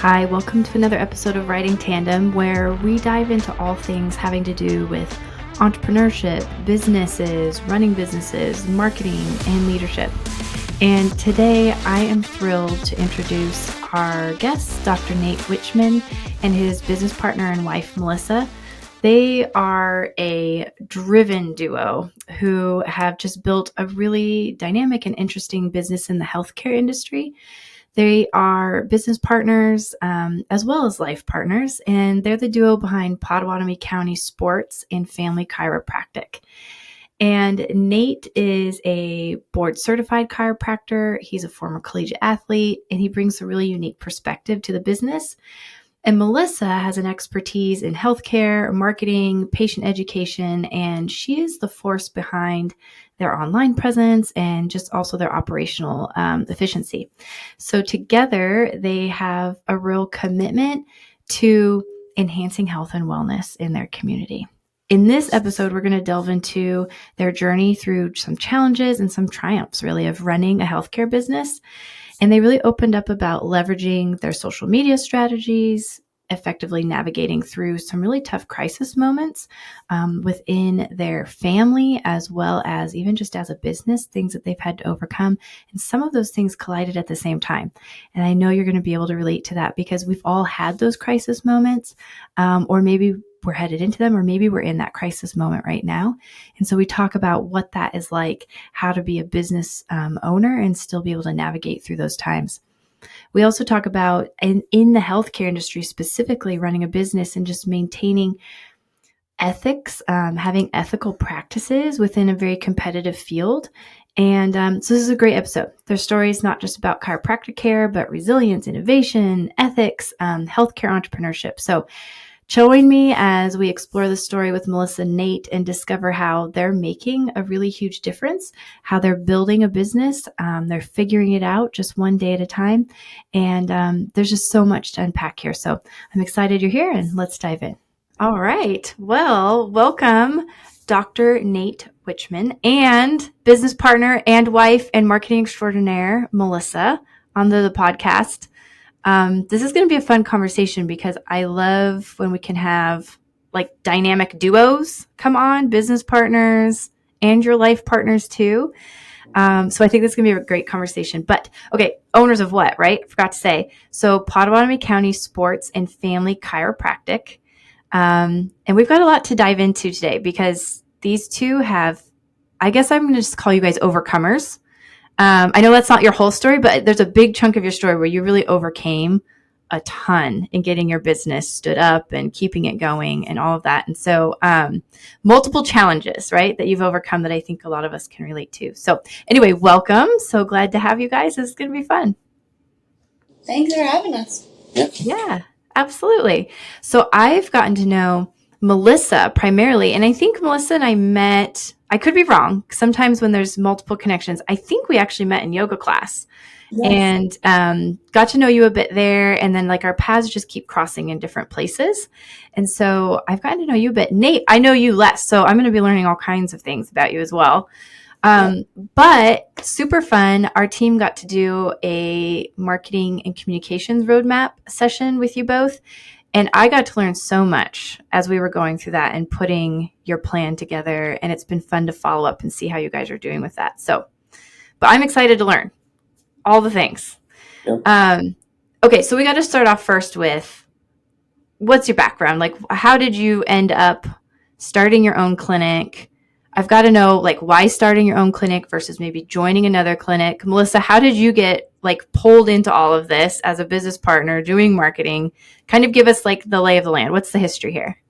Hi, welcome to another episode of Writing Tandem, where we dive into all things having to do with entrepreneurship, businesses, running businesses, marketing, and leadership. And today I am thrilled to introduce our guest, Dr. Nate Wiechmann, and his business partner and wife, Melissa. They are a driven duo who have just built a really dynamic and interesting business in the healthcare industry. They are business partners as well as life partners, and they're the duo behind Potawatomi County Sports and Family Chiropractic. And Nate is a board certified chiropractor. He's a former collegiate athlete, and he brings a really unique perspective to the business. And Melissa has an expertise in healthcare, marketing, patient education, and she is the force behind their online presence and just also their operational efficiency. So together, they have a real commitment to enhancing health and wellness in their community. In this episode, we're going to delve into their journey through some challenges and some triumphs, really, of running a healthcare business. And they really opened up about leveraging their social media strategies, effectively navigating through some really tough crisis moments within their family, as well as even just as a business, things that they've had to overcome. And some of those things collided at the same time. And I know you're going to be able to relate to that because we've all had those crisis moments, or maybe we're headed into them, or maybe we're in that crisis moment right now. And so we talk about what that is like, how to be a business owner and still be able to navigate through those times. We also talk about in the healthcare industry, specifically running a business and just maintaining ethics, having ethical practices within a very competitive field. And so this is a great episode. Their story is not just about chiropractic care, but resilience, innovation, ethics, healthcare entrepreneurship. So join me as we explore the story with Melissa and Nate and discover how they're making a really huge difference, how they're building a business. They're figuring it out just one day at a time. And there's just so much to unpack here. So I'm excited you're here, and let's dive in. All right. Well, welcome, Dr. Nate Wiechmann and business partner and wife and marketing extraordinaire, Melissa, on the podcast. This is going to be a fun conversation because I love when we can have like dynamic duos come on, business partners and your life partners too. So I think this is going to be a great conversation. But okay, owners of what, right? I forgot to say. So Potawatomi County Sports and Family Chiropractic. And we've got a lot to dive into today because these two have, I guess I'm going to just call you guys overcomers. I know that's not your whole story, but there's a big chunk of your story where you really overcame a ton in getting your business stood up and keeping it going and all of that. And so multiple challenges, right, that you've overcome that I think a lot of us can relate to. So anyway, welcome. So glad to have you guys. This is going to be fun. Thanks for having us. Yeah, absolutely. So I've gotten to know Melissa primarily, and I think Melissa and I met, I could be wrong. Sometimes when there's multiple connections, I think we actually met in yoga class. Yes. And got to know you a bit there. And then like our paths just keep crossing in different places. And so I've gotten to know you a bit. Nate, I know you less. So I'm going to be learning all kinds of things about you as well. But super fun. Our team got to do a marketing and communications roadmap session with you both. And I got to learn so much as we were going through that and putting your plan together. And it's been fun to follow up and see how you guys are doing with that. So, but I'm excited to learn all the things. Yep. Okay, so we got to start off first with what's your background? Like, how did you end up starting your own clinic? I've got to know, like, why starting your own clinic versus maybe joining another clinic. Melissa, how did you get, like, pulled into all of this as a business partner doing marketing? Kind of give us, like, the lay of the land. What's the history here?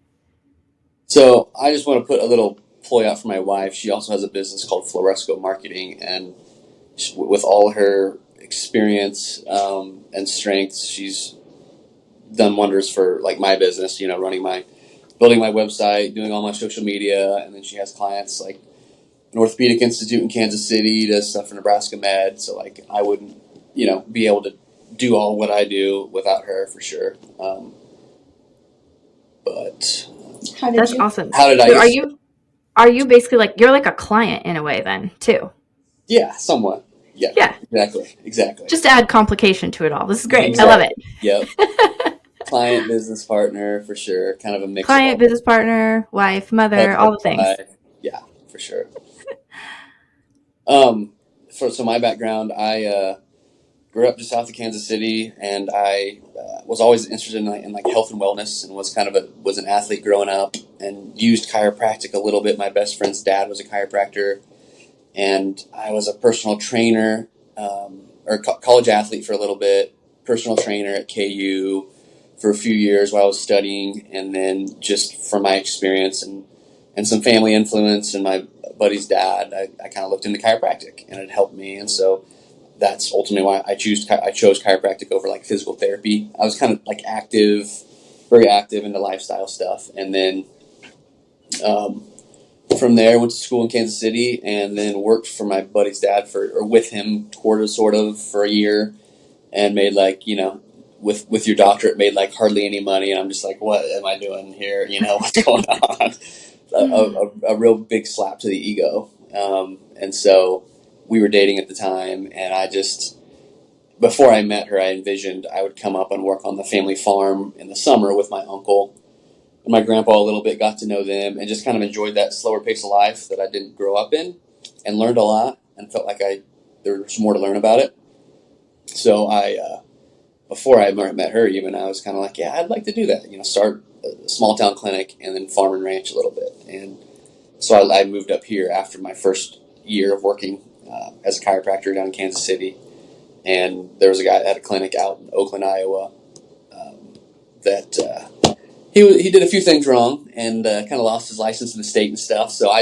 So I just want to put a little ploy out for my wife. She also has a business called Floresco Marketing, and with all her experience and strengths, she's done wonders for, like, my business, building my website, doing all my social media, and then she has clients like an orthopedic institute in Kansas City, does stuff for Nebraska Med. So like I wouldn't, be able to do all what I do without her for sure. But that's awesome. How did I? Are you basically like you're like a client in a way then too? Yeah, somewhat. Yeah, Yeah. exactly. Just to add complication to it all. This is great. Exactly. I love it. Yep. Client, business partner, for sure. Kind of a mix of Client, all. business partner, wife, mother, all Husband, the things. wife. Yeah, for sure. Um, so my background, I grew up just south of Kansas City, and I was always interested in like health and wellness, and was an athlete growing up, and used chiropractic a little bit. My best friend's dad was a chiropractor, and I was a personal trainer, or college athlete for a little bit, personal trainer at KU for a few years while I was studying, and then just from my experience and some family influence and my buddy's dad, I kind of looked into chiropractic, and it helped me, and so that's ultimately why I chose chiropractic over like physical therapy. I was kind of like very active into lifestyle stuff, and then um, from there went to school in Kansas City, and then worked for my buddy's dad or with him sort of for a year, and made like with your doctorate made like hardly any money, and I'm just like, what am I doing here? What's going on? A real big slap to the ego, and so we were dating at the time, and I just before I met her, I envisioned I would come up and work on the family farm in the summer with my uncle and my grandpa a little bit, got to know them, and just kind of enjoyed that slower pace of life that I didn't grow up in, and learned a lot, and felt like there was more to learn about it. So before I met her, even I was kind of like, yeah, I'd like to do that. Start a small town clinic and then farm and ranch a little bit. And so I moved up here after my first year of working as a chiropractor down in Kansas City. And there was a guy that had a clinic out in Oakland, Iowa, that he did a few things wrong and kind of lost his license in the state and stuff. So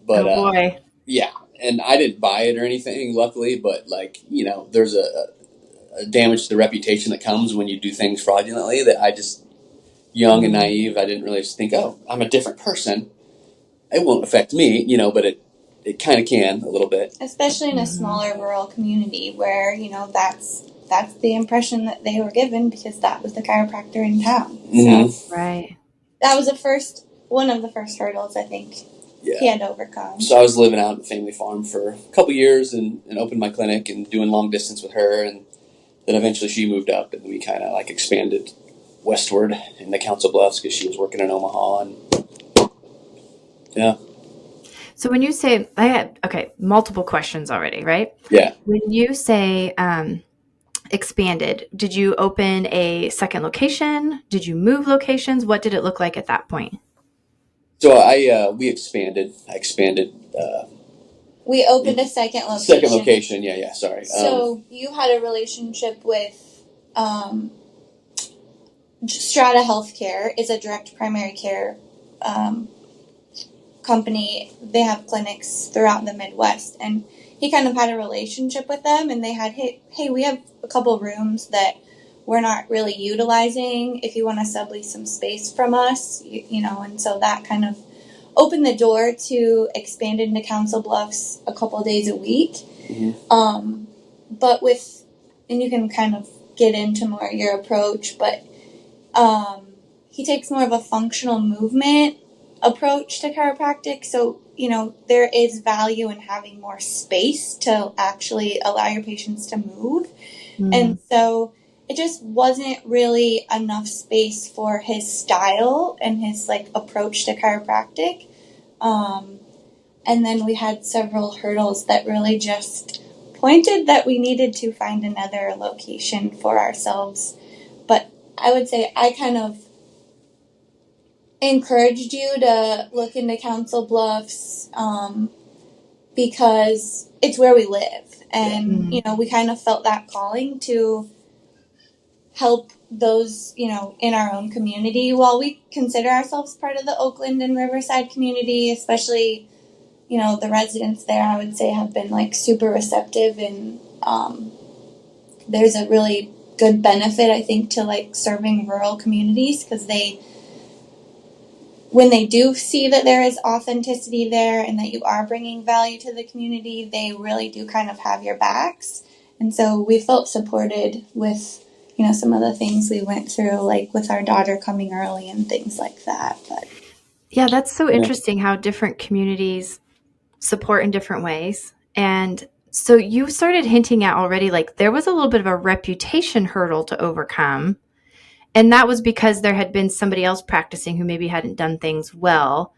but Oh boy. yeah, and I didn't buy it or anything, luckily. But like there's a damage to the reputation that comes when you do things fraudulently. That I just young and naive, I didn't really just think, oh, I'm a different person. It won't affect me, but it kind of can a little bit. Especially in a smaller rural community where, that's the impression that they were given because that was the chiropractor in town. Mm-hmm. So Right. that was one of the first hurdles I think he had to overcome. So I was living out at the family farm for a couple years and opened my clinic and doing long distance with her, and then eventually she moved up and we kind of like expanded westward in the Council Bluffs because she was working in Omaha, and yeah. So when you say, I had, multiple questions already, right? Yeah. When you say expanded, did you open a second location? Did you move locations? What did it look like at that point? So we expanded. I expanded. We opened a second location. Second location, yeah. Sorry. So you had a relationship with Strata Healthcare. Is a direct primary care company. They have clinics throughout the Midwest, and he kind of had a relationship with them, and they had, hey, we have a couple rooms that we're not really utilizing. If you want to sublease some space from us, and so that kind of opened the door to expand into Council Bluffs a couple days a week. Mm-hmm. But and you can kind of get into more your approach, but he takes more of a functional movement approach to chiropractic. So, there is value in having more space to actually allow your patients to move. Mm. And so it just wasn't really enough space for his style and his approach to chiropractic. And then we had several hurdles that really just pointed that we needed to find another location for ourselves. But I would say I kind of encouraged you to look into Council Bluffs because it's where we live. And, we kind of felt that calling to help those, in our own community. While we consider ourselves part of the Oakland and Riverside community, especially, the residents there, I would say, have been super receptive, and there's a really good benefit, I think, to serving rural communities, because when they do see that there is authenticity there and that you are bringing value to the community, they really do kind of have your backs. And so we felt supported with, some of the things we went through, with our daughter coming early and things like that. But yeah, that's so interesting how different communities support in different ways. And So you started hinting at already, like there was a little bit of a reputation hurdle to overcome. And that was because there had been somebody else practicing who maybe hadn't done things well.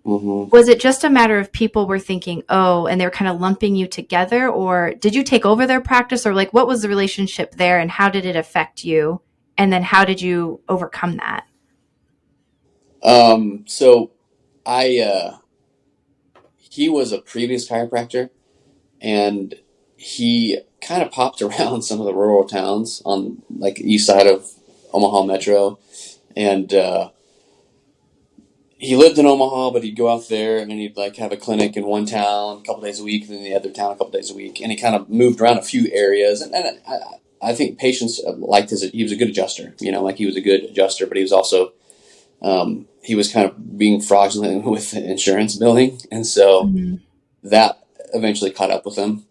Mm-hmm. Was it just a matter of people were thinking, oh, and they were kind of lumping you together? Or did you take over their practice? Or like, what was the relationship there and how did it affect you? And then how did you overcome that? So I, he was a previous chiropractor, and he kind of popped around some of the rural towns on like east side of Omaha Metro, and he lived in Omaha, but he'd go out there and he'd like have a clinic in one town a couple days a week, and then the other town a couple days a week, and he kind of moved around a few areas, and I think patients liked his. He was a good adjuster, like he was a good adjuster, but he was also he was kind of being fraudulent with insurance billing, and so Mm-hmm. that eventually caught up with him,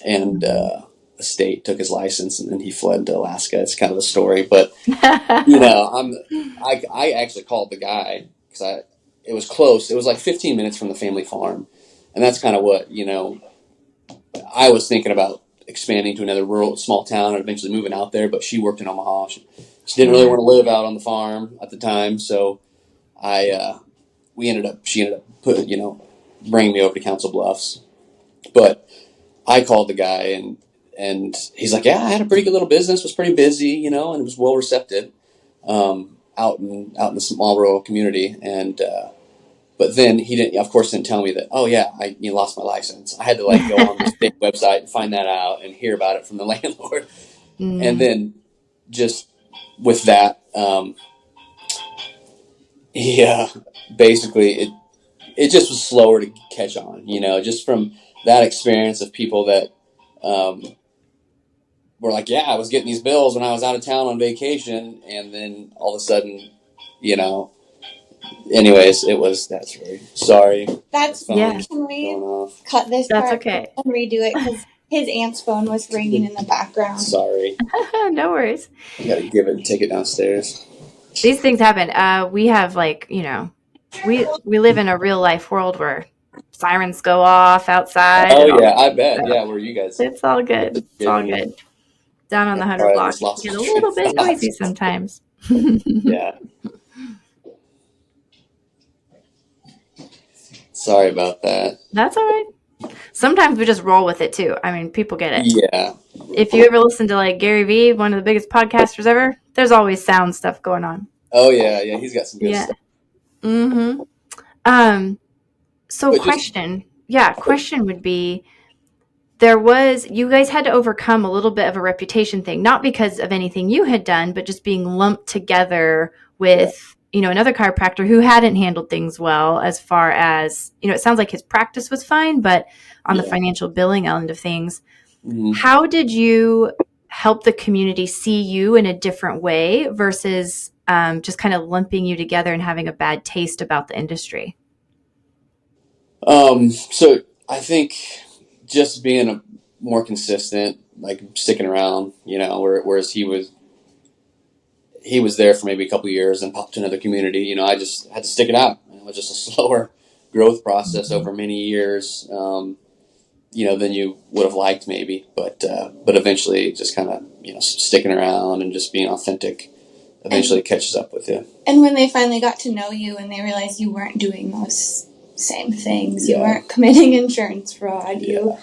and Mm-hmm. the state took his license, and then he fled to Alaska. It's kind of a story, but I actually called the guy because it was close. It was like 15 minutes from the family farm, and that's kind of what I was thinking about expanding to another rural small town and eventually moving out there. But she worked in Omaha. She didn't really Yeah. want to live out on the farm at the time, so I she ended up bringing me over to Council Bluffs, but I called the guy, and he's like, yeah, I had a pretty good little business, was pretty busy, and it was well received out in the small rural community, and but then he didn't, of course, didn't tell me that. Oh yeah, I lost my license. I had to like go on the state website and find that out and hear about it from the landlord, and Mm. then just with that, yeah, basically it just was slower to catch on, just from that experience of people that um, were like, yeah, I was getting these bills when I was out of town on vacation, and then all of a sudden, you know, anyways, that's very sorry. The That's Yeah, phone's can going we off. cut this that's part okay. and redo it because his aunt's phone was ringing in the background. Sorry, No worries. I gotta give it and take it downstairs. These things happen. We have like, we live in a real life world where sirens go off outside Oh and all yeah, that. I bet. So Yeah, where you guys it's all live good. is It's all good. good. Down on Yeah, the all 100 right, I block, just it can lost get my a train little of bit thought. noisy sometimes. Yeah, sorry about that. That's all right. Sometimes we just roll with it too. I mean, people get it. Yeah. If you ever listen to like Gary Vee, one of the biggest podcasters ever, there's always sound stuff going on. Oh yeah, yeah. He's got some good Yeah. stuff. Mm-hmm. Um, so But just question would be, you guys had to overcome a little bit of a reputation thing, not because of anything you had done, but just being lumped together yeah, with, another chiropractor who hadn't handled things well as far as, it sounds like his practice was fine, but on the yeah. financial billing end of things, Mm-hmm. how did you help the community see you in a different way versus just kind of lumping you together and having a bad taste about the industry? So I think just being a more consistent, like sticking around, whereas he was there for maybe a couple of years and popped to another community. I just had to stick it out. It was just a slower growth process Mhm. over many years, than you would have liked maybe. But eventually, just kind of sticking around and just being authentic eventually catches up with you. And when they finally got to know you and they realized you weren't doing those same things, you Yeah. weren't committing insurance fraud, Yeah. you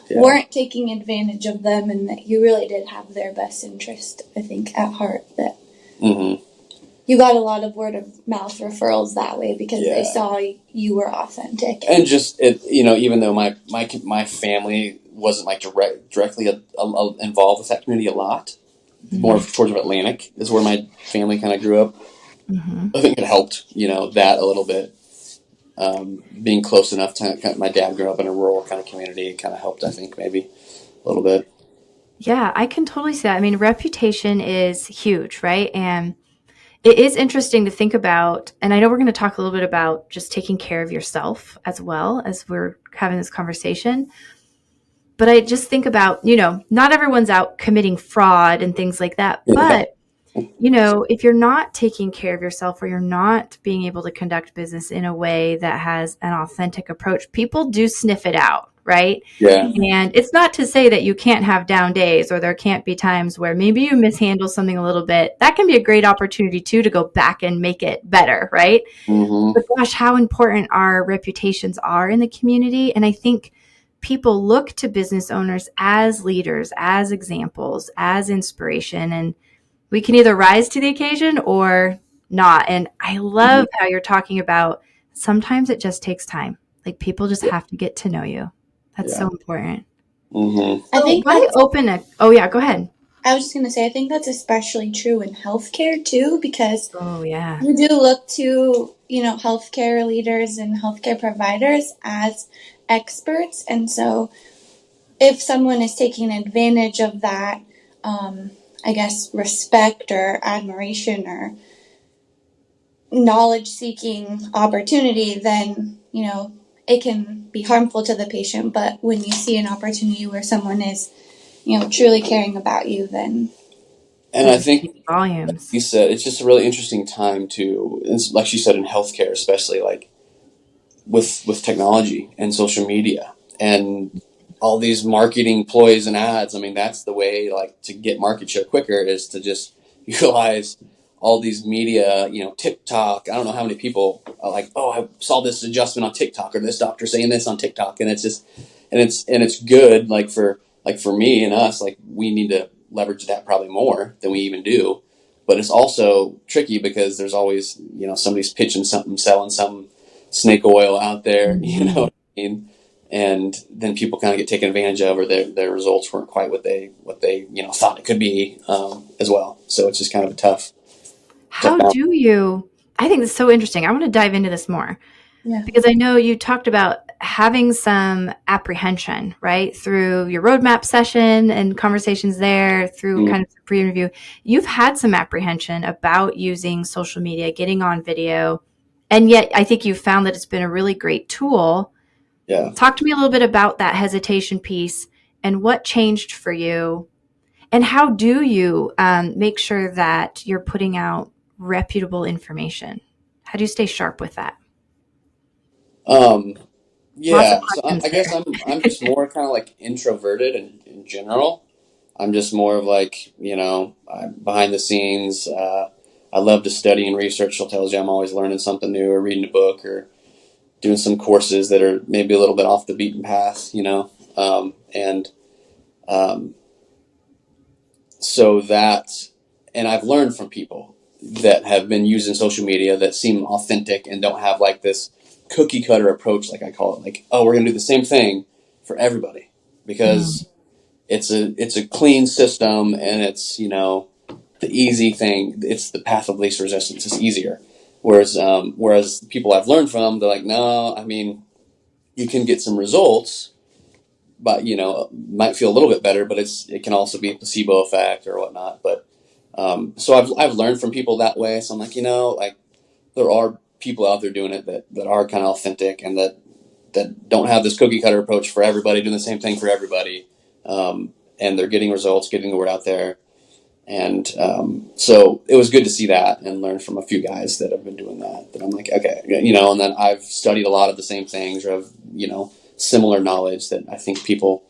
Yeah. weren't taking advantage of them, and that you really did have their best interest, I think, at heart, that Mm-hmm. you got a lot of word of mouth referrals that way because they Yeah. saw you were authentic. And just even though my family wasn't like directly involved with that community a lot, more towards Atlantic is where my family kind of grew up. Mhm. I think it helped, that a little bit. Being close enough to my dad grew up in a rural kind of community, it kind of helped. I think maybe a little bit. Yeah, I can totally see that. I mean, reputation is huge, right? And it is interesting to think about. And I know we're going to talk a little bit about just taking care of yourself as well as we're having this conversation. But I just think about, not everyone's out committing fraud and things like that. Yeah. But, if you're not taking care of yourself or you're not being able to conduct business in a way that has an authentic approach, people do sniff it out. right? Yeah. And it's not to say that you can't have down days or there can't be times where maybe you mishandle something a little bit. That can be a great opportunity too to go back and make it better, right? Mm-hmm. But gosh, how important our reputations are in the community. And I think people look to business owners as leaders, as examples, as inspiration. And we can either rise to the occasion or not. And I Mm-hmm. love how you're talking about sometimes it just takes time. Like people just Yeah. have to get to know you. That's so Yeah. important. Mm-hmm. I So think why that's, open a, oh yeah, go ahead. I was just going to say, I think that's especially true in healthcare too, because Oh yeah. you do look to, healthcare leaders and healthcare providers as experts. And so if someone is taking advantage of that, I guess, respect or admiration or knowledge seeking opportunity, then, it can be harmful to the patient. But when you see an opportunity where someone is, truly caring about you, then And It I just think, speaks like volumes. you said, it's just a really interesting time to, like she said, in healthcare, especially like with technology and social media and all these marketing ploys and ads. I mean, that's the way like to get market share quicker is to just utilize all these media, TikTok. I don't know how many people are like, oh, I saw this adjustment on TikTok or this doctor saying this on TikTok. And it's just, and it's good. Like for me and us, like we need to leverage that probably more than we even do. But it's also tricky because there's always, somebody's pitching something, selling something snake oil out there, you know Mm-hmm. what I mean? And then people kind of get taken advantage of, or their results weren't quite what they thought it could be as well. So it's just kind of a tough How balance. do you? I think it's so interesting. I want to dive into this more yeah. because I know you talked about having some apprehension, right? Through your roadmap session and conversations there, through Mm, kind of the pre interview. You've had some apprehension about using social media, getting on video, and yet I think you've found that it's been a really great tool. yeah. Talk to me a little bit about that hesitation piece and what changed for you. And how do you make sure that you're putting out reputable information? How do you stay sharp with that? Um, Lots of yeah. So I, questions I guess I'm just more kind of like introverted in general. I'm just more of like I'm behind the scenes. I love to study and research. So tells you I'm always learning something new or reading a book or doing some courses that are maybe a little bit off the beaten path. And um, so that, and I've learned from people that have been using social media that seem authentic and don't have like this cookie cutter approach, like I call it, like, oh, we're going to do the same thing for everybody there. because it's a clean system and it's the easy thing. It's the path of least resistance. It's easier. Whereas people I've learned from, they're like, no, I mean, you can get some results, but might feel a little bit better, but it can also be a placebo effect or whatnot. But so I've learned from people that way. So I'm like, like there are people out there doing it that are kind of authentic and that don't have this cookie cutter approach for everybody, doing the same thing for everybody, and they're getting results, getting the word out there. And so it was good to see that and learn from a few guys that have been doing that. That I'm like, okay, and then I've studied a lot of the same things or have similar knowledge that I think people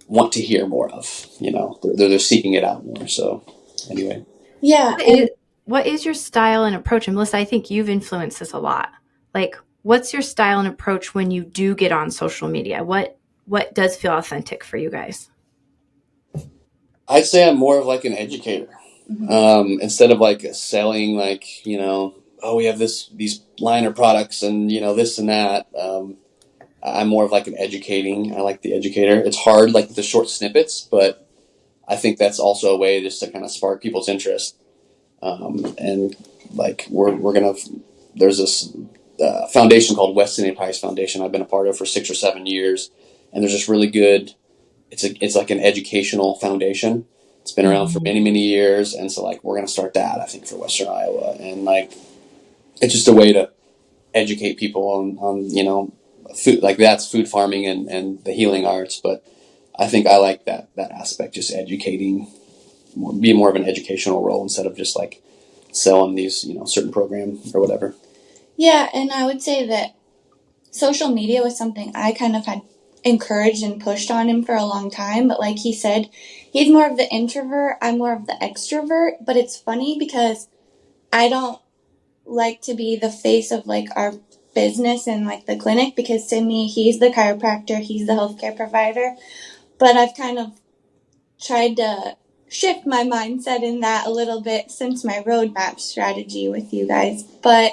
want to hear more of. They're seeking it out more. So anyway, Yeah. What And is, what is your style and approach? And Melissa, I think you've influenced this a lot. Like, what's your style and approach when you do get on social media? What does feel authentic for you guys? I'd say I'm more of like an educator mhm. instead of like selling like oh, we have these line of products and this and that. I'm more of like an educating. I like the educator. It's hard like the short snippets, but I think that's also a way just to kind of spark people's interest. And like we're gonna there's this foundation called West Indian Price Foundation I've been a part of for 6 or 7 years, and there's just really good. It's like an educational foundation. It's been around for Mhm. many years, and so like we're gonna start that I think for Western Iowa, and like it's just a way to educate people on food, like that's food farming and the healing arts. But I think I like that aspect, just educating, be more of an educational role instead of just like selling these certain program or whatever. Yeah, and I would say that social media was something I kind of had encouraged and pushed on him for a long time. But like he said, he's more of the introvert. I'm more of the extrovert. But it's funny because I don't like to be the face of like our business and like the clinic, because to me, he's the chiropractor, he's the healthcare provider. But I've kind of tried to shift my mindset in that a little bit since my roadmap strategy with you guys. But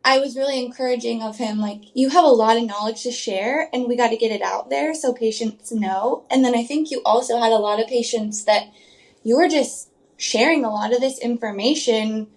I was really encouraging of him, like, you have a lot of knowledge to share and we got to get it out there so patients know. And then I think you also had a lot of patients that you were just sharing a lot of this information,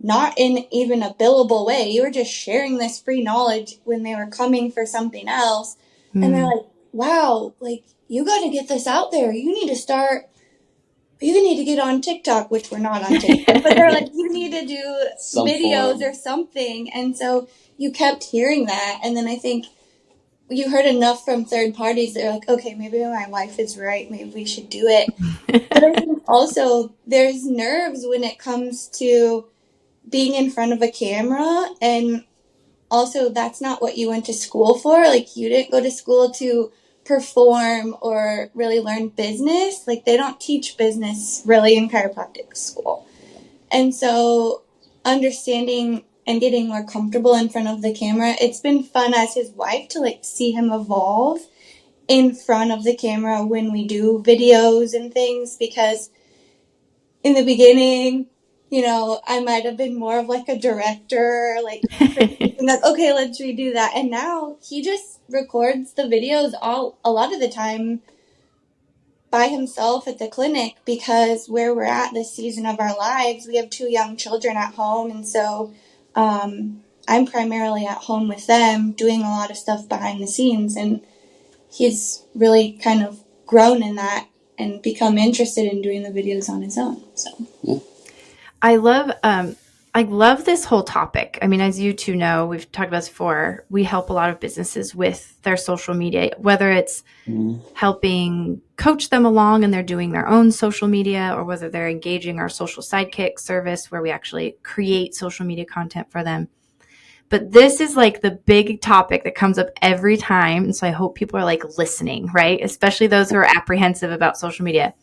not in even a billable way. You were just sharing this free knowledge when they were coming for something else. And they're like, wow, like, you got to get this out there. You need to get on TikTok, which we're not on TikTok, but they're like, you need to do videos or something. And so you kept hearing that. And then I think you heard enough from third parties. They're like, okay, maybe my wife is right. Maybe we should do it. But I think also there's nerves when it comes to being in front of a camera. And also that's not what you went to school for. Like, you didn't go to school to perform or really learn business. Like, they don't teach business really in chiropractic school. And so understanding and getting more comfortable in front of the camera, it's been fun as his wife to like see him evolve in front of the camera when we do videos and things, because in the beginning, you know, I might have been more of like a director, like, okay, let's redo that. And now he just records the videos a lot of the time by himself at the clinic, because where we're at this season of our lives, we have 2 young children at home. And so I'm primarily at home with them doing a lot of stuff behind the scenes. And he's really kind of grown in that and become interested in doing the videos on his own. So I love this whole topic. I mean, as you two know, we've talked about this before. We help a lot of businesses with their social media, whether it's helping coach them along and they're doing their own social media, or whether they're engaging our social sidekick service where we actually create social media content for them. But this is like the big topic that comes up every time. And so I hope people are like listening, right? Especially those who are apprehensive about social media.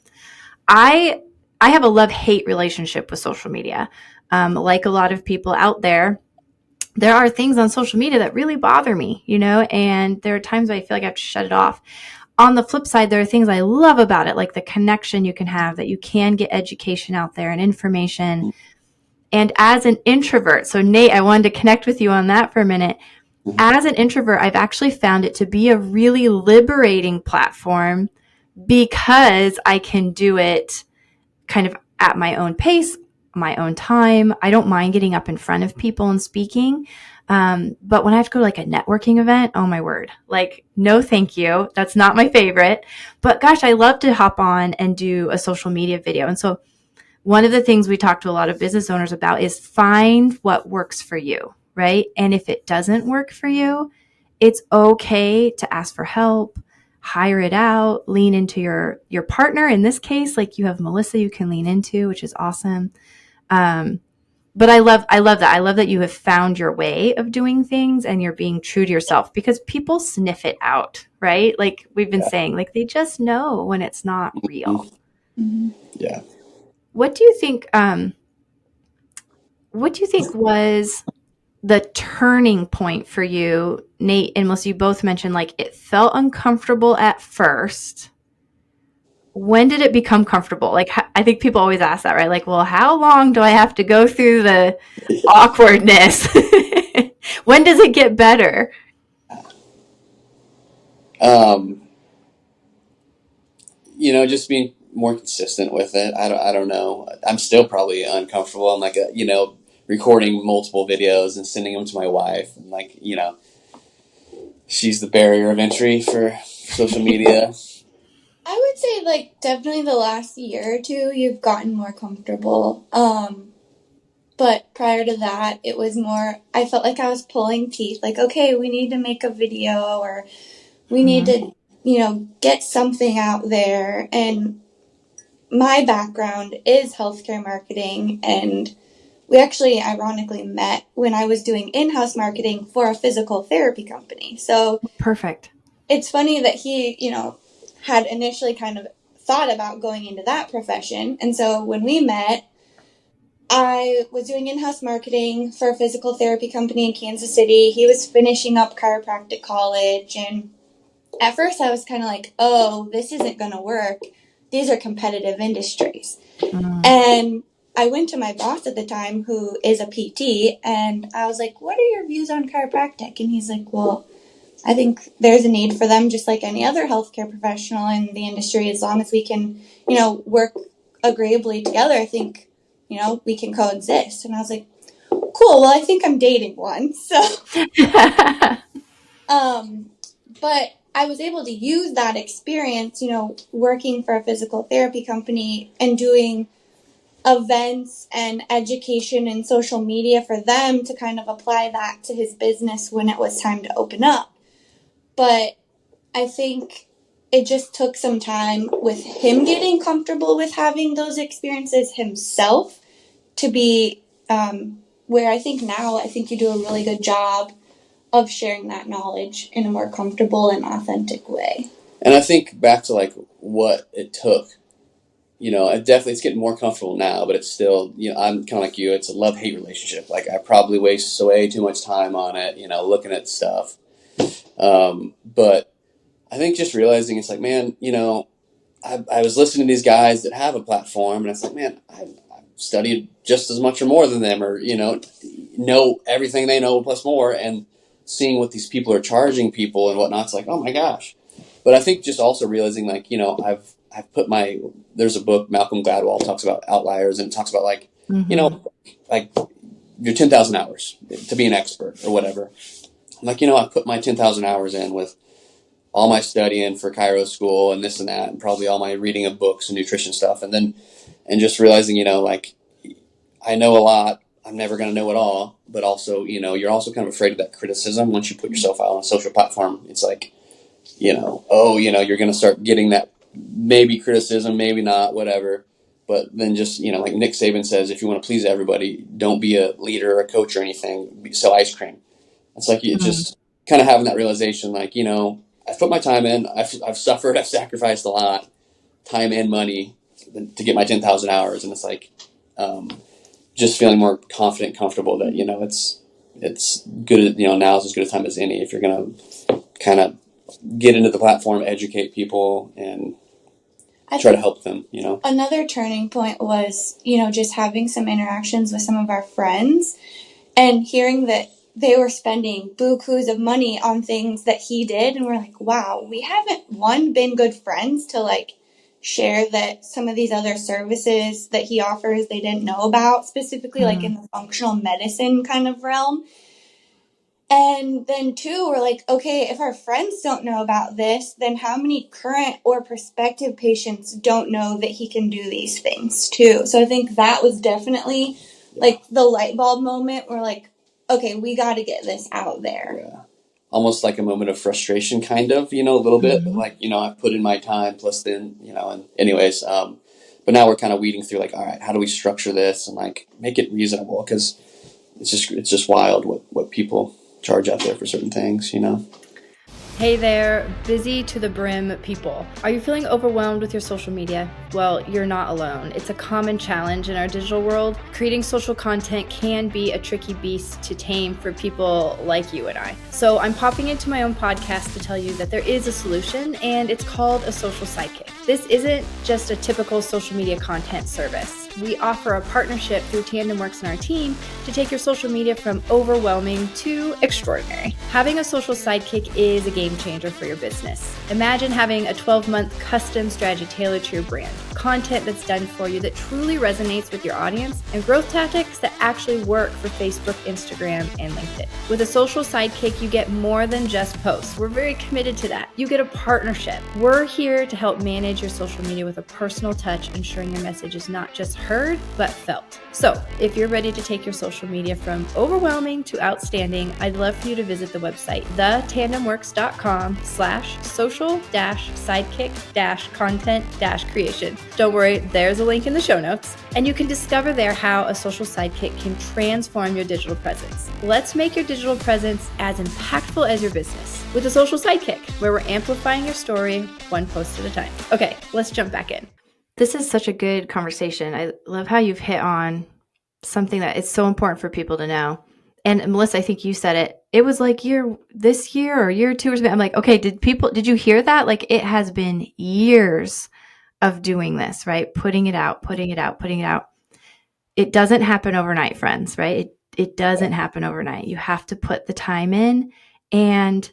I have a love-hate relationship with social media. Like a lot of people out there are things on social media that really bother me, you know, and there are times I feel like I have to shut it off. On the flip side, there are things I love about it, like the connection you can have, that you can get education out there and information. And as an introvert, so Nate, I wanted to connect with you on that for a minute. As an introvert, I've actually found it to be a really liberating platform because I can do it kind of at my own pace, my own time. I don't mind getting up in front of people and speaking. But when I have to go to like a networking event, oh my word, like, no, thank you. That's not my favorite. But gosh, I love to hop on and do a social media video. And so one of the things we talk to a lot of business owners about is find what works for you, right? And if it doesn't work for you, it's okay to ask for help, hire it out, lean into your partner. In this case, like, you have Melissa you can lean into, which is awesome. But I love that. I love that you have found your way of doing things and you're being true to yourself, because people sniff it out, right? Like we've been saying, like, they just know when it's not real. Yeah. What do you think was the turning point for you, Nate and Melissa? You both mentioned like it felt uncomfortable at first. When did it become comfortable? Like, I think people always ask that, right? Like, well, how long do I have to go through the awkwardness? When does it get better? You know, just being more consistent with it. I don't know. I'm still probably uncomfortable. I'm like, you know, recording multiple videos and sending them to my wife. And like, you know, she's the barrier of entry for social media. I would say like definitely the last year or two you've gotten more comfortable. But prior to that, it was more, I felt like I was pulling teeth. Like, okay, we need to make a video, or we need to, you know, get something out there. And my background is healthcare marketing, and we actually ironically met when I was doing in-house marketing for a physical therapy company. So Perfect. it's funny that he, had initially kind of thought about going into that profession. And so when we met, I was doing in-house marketing for a physical therapy company in Kansas City. He was finishing up chiropractic college. And at first I was kind of like, oh, this isn't going to work. These are competitive industries. Mm. And I went to my boss at the time, who is a PT, and I was like, what are your views on chiropractic? And he's like, well, I think there's a need for them just like any other healthcare professional in the industry. As long as we can, work agreeably together, I think, we can coexist. And I was like, cool, well, I think I'm dating one. So, but I was able to use that experience, working for a physical therapy company and doing events and education and social media for them to kind of apply that to his business when it was time to open up. But I think it just took some time with him getting comfortable with having those experiences himself to be where I think now, I think you do a really good job of sharing that knowledge in a more comfortable and authentic way. And I think back to like what it took, it's getting more comfortable now, but it's still, I'm kind of like you, it's a love-hate relationship. Like I probably waste way too much time on it, looking at stuff. But I think just realizing it's like, man, I was listening to these guys that have a platform, and it's like, man, I've studied just as much or more than them, or, know everything they know plus more, and seeing what these people are charging people and whatnot, it's like, oh my gosh. But I think just also realizing, like, I've put there's a book, Malcolm Gladwell talks about outliers, and it talks about like, like your 10,000 hours to be an expert or whatever. I'm like, I put my 10,000 hours in with all my studying for chiro school and this and that, and probably all my reading of books and nutrition stuff. And just realizing, like I know a lot, I'm never going to know it all, but also, you're also kind of afraid of that criticism. Once you put yourself out on a social platform, it's like, you're going to start getting that maybe criticism, maybe not, whatever. But then just, like Nick Saban says, if you want to please everybody, don't be a leader or a coach or anything, sell ice cream. It's like, it's just kind of having that realization, like, I've put my time in, I've suffered, I've sacrificed a lot, time and money to get my 10,000 hours. And it's like, just feeling more confident, comfortable that, it's good, now is as good a time as any if you're going to kind of get into the platform, educate people, and try to help them, Another turning point was, just having some interactions with some of our friends and hearing that they were spending bukus of money on things that he did. And we're like, wow, we haven't, been good friends to like share that some of these other services that he offers they didn't know about, specifically like in the functional medicine kind of realm. And then two, we're like, okay, if our friends don't know about this, then how many current or prospective patients don't know that he can do these things too? So I think that was definitely like the light bulb moment where like, okay, we got to get this out there. Yeah. Almost like a moment of frustration, kind of, a little bit, but like, I've put in my time plus then, and anyways, but now we're kind of weeding through like, all right, how do we structure this and like make it reasonable? Because it's just wild what people charge out there for certain things, Hey there, busy to the brim people. Are you feeling overwhelmed with your social media? Well, you're not alone. It's a common challenge in our digital world. Creating social content can be a tricky beast to tame for people like you and I. So I'm popping into my own podcast to tell you that there is a solution, and it's called a social sidekick. This isn't just a typical social media content service. We offer a partnership through TandemWorks and our team to take your social media from overwhelming to extraordinary. Having a social sidekick is a game changer for your business. Imagine having a 12-month custom strategy tailored to your brand, content that's done for you that truly resonates with your audience, and growth tactics that actually work for Facebook, Instagram, and LinkedIn. With a social sidekick, you get more than just posts. We're very committed to that. You get a partnership. We're here to help manage your social media with a personal touch, ensuring your message is not just heard, but felt. So if you're ready to take your social media from overwhelming to outstanding, I'd love for you to visit the website, thetandemworks.com/social-sidekick-content-creation. Don't worry, there's a link in the show notes, and you can discover there how a social sidekick can transform your digital presence. Let's make your digital presence as impactful as your business with a social sidekick, where we're amplifying your story one post at a time. Okay, let's jump back in. This is such a good conversation. I love how you've hit on something that is so important for people to know. And Melissa, I think you said it. It was like this year or year two or something. I'm like, okay, did you hear that? Like, it has been years of doing this, right? Putting it out. It doesn't happen overnight, friends, right? It doesn't happen overnight. You have to put the time in. And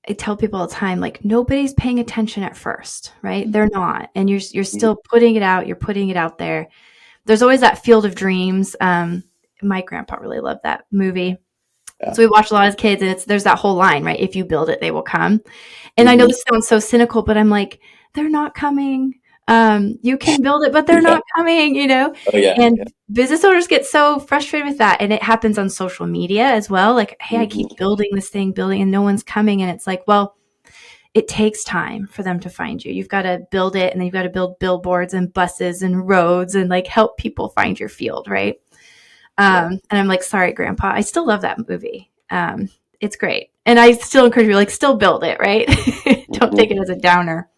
I tell people all the time, like, nobody's paying attention at first, right? They're not. And you're still putting it out. You're putting it out there. There's always that Field of Dreams. My grandpa really loved that movie. Yeah. So we watched a lot as kids, and there's that whole line, right? If you build it, they will come. And I know this sounds so cynical, but I'm like, they're not coming. You can build it, but they're not coming, you know? Oh, yeah, and business owners get so frustrated with that. And it happens on social media as well. Like, hey, I keep building this thing, and no one's coming. And it's like, well, it takes time for them to find you. You've got to build it, and then you've got to build billboards and buses and roads and like help people find your field, right? And I'm like, sorry, Grandpa, I still love that movie. It's great. And I still encourage you, like, still build it, right? Don't take it as a downer.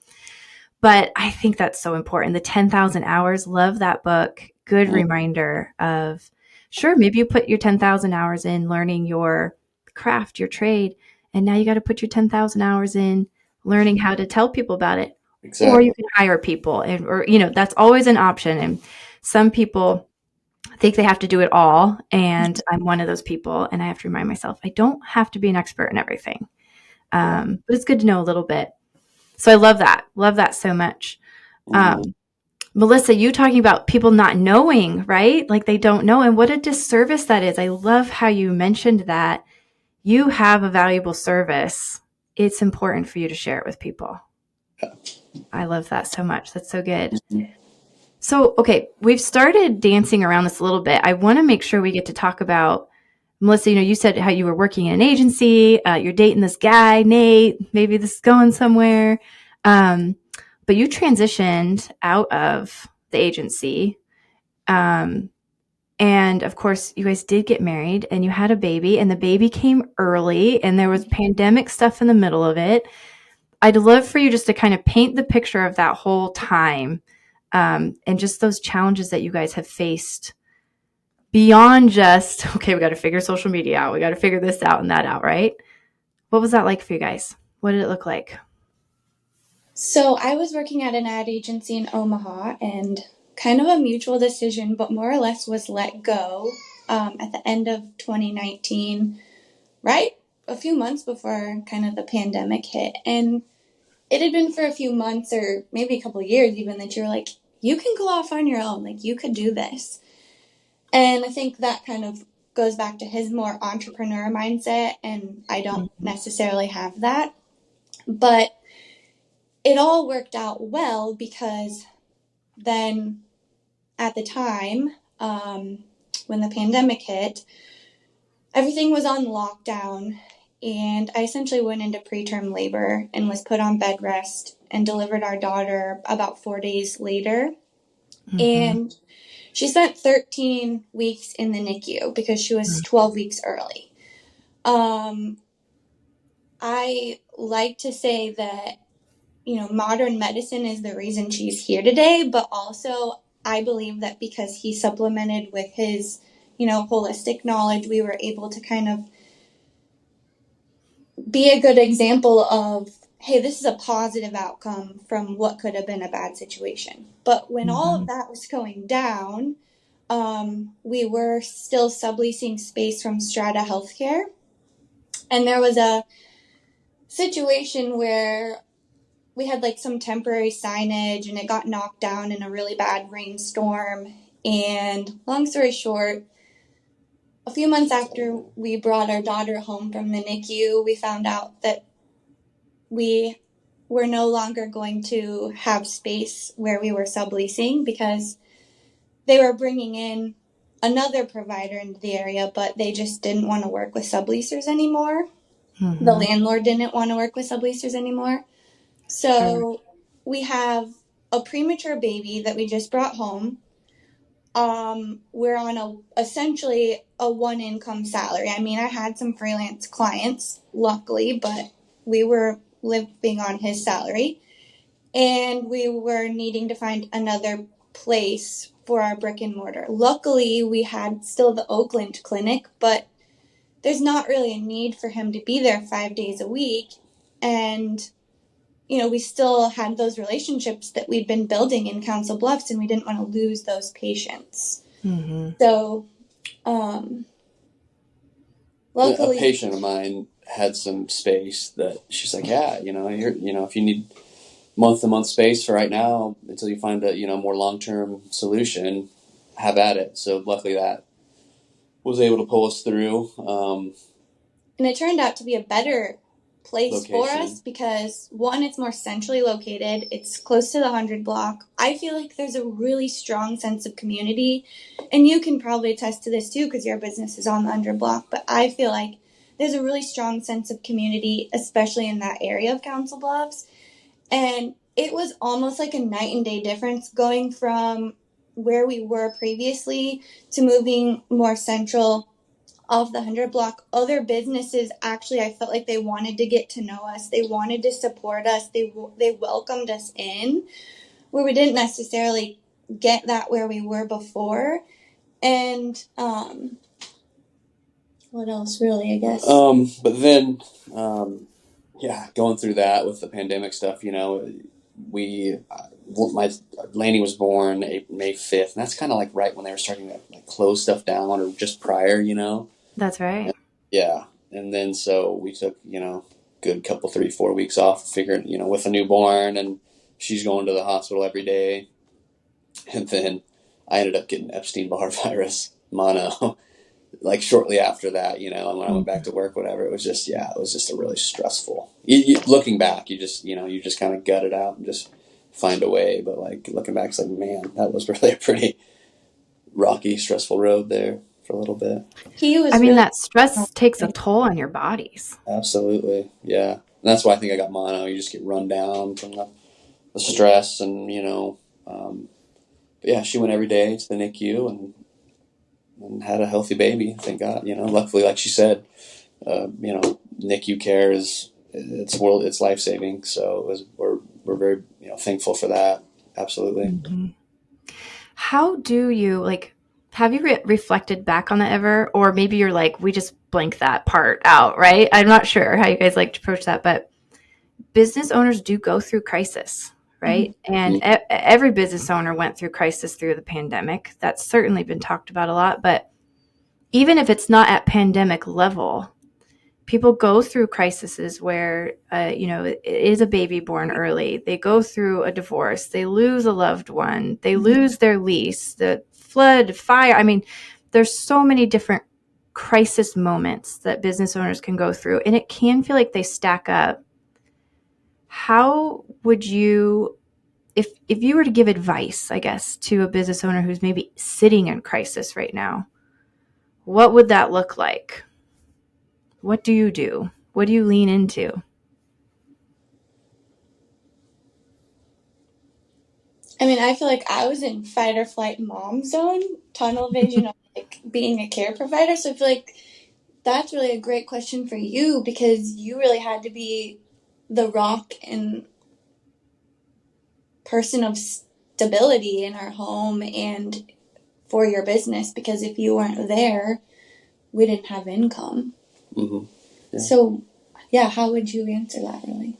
But I think that's so important. The 10,000 hours, love that book. Good reminder of, sure, maybe you put your 10,000 hours in learning your craft, your trade, and now you got to put your 10,000 hours in learning how to tell people about it. Exactly. Or you can hire people, or, you know, that's always an option. And some people think they have to do it all. And I'm one of those people. And I have to remind myself, I don't have to be an expert in everything. But it's good to know a little bit. So I love that so much. Melissa, you talking about people not knowing, right? Like, they don't know. And what a disservice that is. I love how you mentioned that. You have a valuable service. It's important for you to share it with people. I love that so much. That's so good. So, okay, we've started dancing around this a little bit. I want to make sure we get to talk about, Melissa, you know, you said how you were working in an agency, you're dating this guy, Nate, maybe this is going somewhere. But you transitioned out of the agency. And of course, you guys did get married and you had a baby, and the baby came early, and there was pandemic stuff in the middle of it. I'd love for you just to kind of paint the picture of that whole time. And just those challenges that you guys have faced beyond just, okay, we got to figure social media out. We got to figure this out and that out, right? What was that like for you guys? What did it look like? So I was working at an ad agency in Omaha, and kind of a mutual decision, but more or less was let go at the end of 2019, right? A few months before kind of the pandemic hit. And it had been for a few months or maybe a couple of years even that you're like, you can go off on your own. Like, you could do this. And I think that kind of goes back to his more entrepreneur mindset. And I don't necessarily have that. But it all worked out well, because then at the time, when the pandemic hit, everything was on lockdown. And I essentially went into preterm labor and was put on bed rest and delivered our daughter about 4 days later. And she spent 13 weeks in the NICU because she was 12 weeks early. I like to say that, you know, modern medicine is the reason she's here today, but also I believe that because he supplemented with his, you know, holistic knowledge, we were able to kind of be a good example of, hey, this is a positive outcome from what could have been a bad situation. But when all of that was going down, we were still subleasing space from Strata Healthcare. And there was a situation where we had like some temporary signage and it got knocked down in a really bad rainstorm. And long story short, a few months after we brought our daughter home from the NICU, we found out that we were no longer going to have space where we were subleasing because they were bringing in another provider into the area, but they just didn't want to work with subleasers anymore. The landlord didn't want to work with subleasers anymore. So we have a premature baby that we just brought home. We're on essentially a one income salary. I mean, I had some freelance clients, luckily, but we were living on his salary, and we were needing to find another place for our brick and mortar. Luckily, we had still the Oakland clinic, but there's not really a need for him to be there 5 days a week. And, we still had those relationships that we'd been building in Council Bluffs, and we didn't want to lose those patients. Mm-hmm. So, luckily, a patient of mine had some space that she's like, yeah, if you need month-to-month space for right now until you find a more long-term solution, have at it. So luckily that was able to pull us through. And it turned out to be a better place for Location. us because, one, it's more centrally located. It's close to the 100 block. I feel like there's a really strong sense of community, and you can probably attest to this too because your business is on the 100 block, but I feel like there's a really strong sense of community, especially in that area of Council Bluffs. And it was almost like a night and day difference going from where we were previously to moving more central off the 100 block. Other businesses, actually, I felt like they wanted to get to know us. They wanted to support us. They welcomed us in, where we didn't necessarily get that where we were before. And what else, really, I guess? But then, going through that with the pandemic stuff, Laney was born May 5th, and that's kind of like right when they were starting to like close stuff down, or just prior, That's right. And, yeah. And then so we took, good couple, 3-4 weeks off, figuring, with a newborn, and she's going to the hospital every day. And then I ended up getting Epstein-Barr virus, mono, like shortly after that, and when I went back to work, whatever, it was just a really stressful. Looking back, you just kind of gut it out and just find a way. But like looking back, it's like, man, that was really a pretty rocky, stressful road there for a little bit. That stress takes a toll on your bodies. Absolutely, yeah. And that's why I think I got mono. You just get run down from the stress, and but yeah, she went every day to the NICU and had a healthy baby. Thank God. Luckily, like she said, NICU care it's life saving. So we're very thankful for that. Absolutely. Mm-hmm. How do you have you reflected back on that ever? Or maybe you're like, we just blank that part out, right? I'm not sure how you guys like to approach that, but business owners do go through crisis, right? Mm-hmm. And every business owner went through crisis through the pandemic. That's certainly been talked about a lot, but even if it's not at pandemic level, people go through crises where, it is a baby born early. They go through a divorce. They lose a loved one. They lose their lease, the flood, fire. I mean, there's so many different crisis moments that business owners can go through, and it can feel like they stack up. How would you, if you were to give advice, I guess, to a business owner who's maybe sitting in crisis right now, what would that look like? What do you do? What do you lean into? I mean, I feel like I was in fight or flight mom zone, tunnel vision of like being a care provider. So I feel like that's really a great question for you because you really had to be the rock and person of stability in our home and for your business, because if you weren't there, we didn't have income. Mm-hmm. Yeah. So, how would you answer that, really?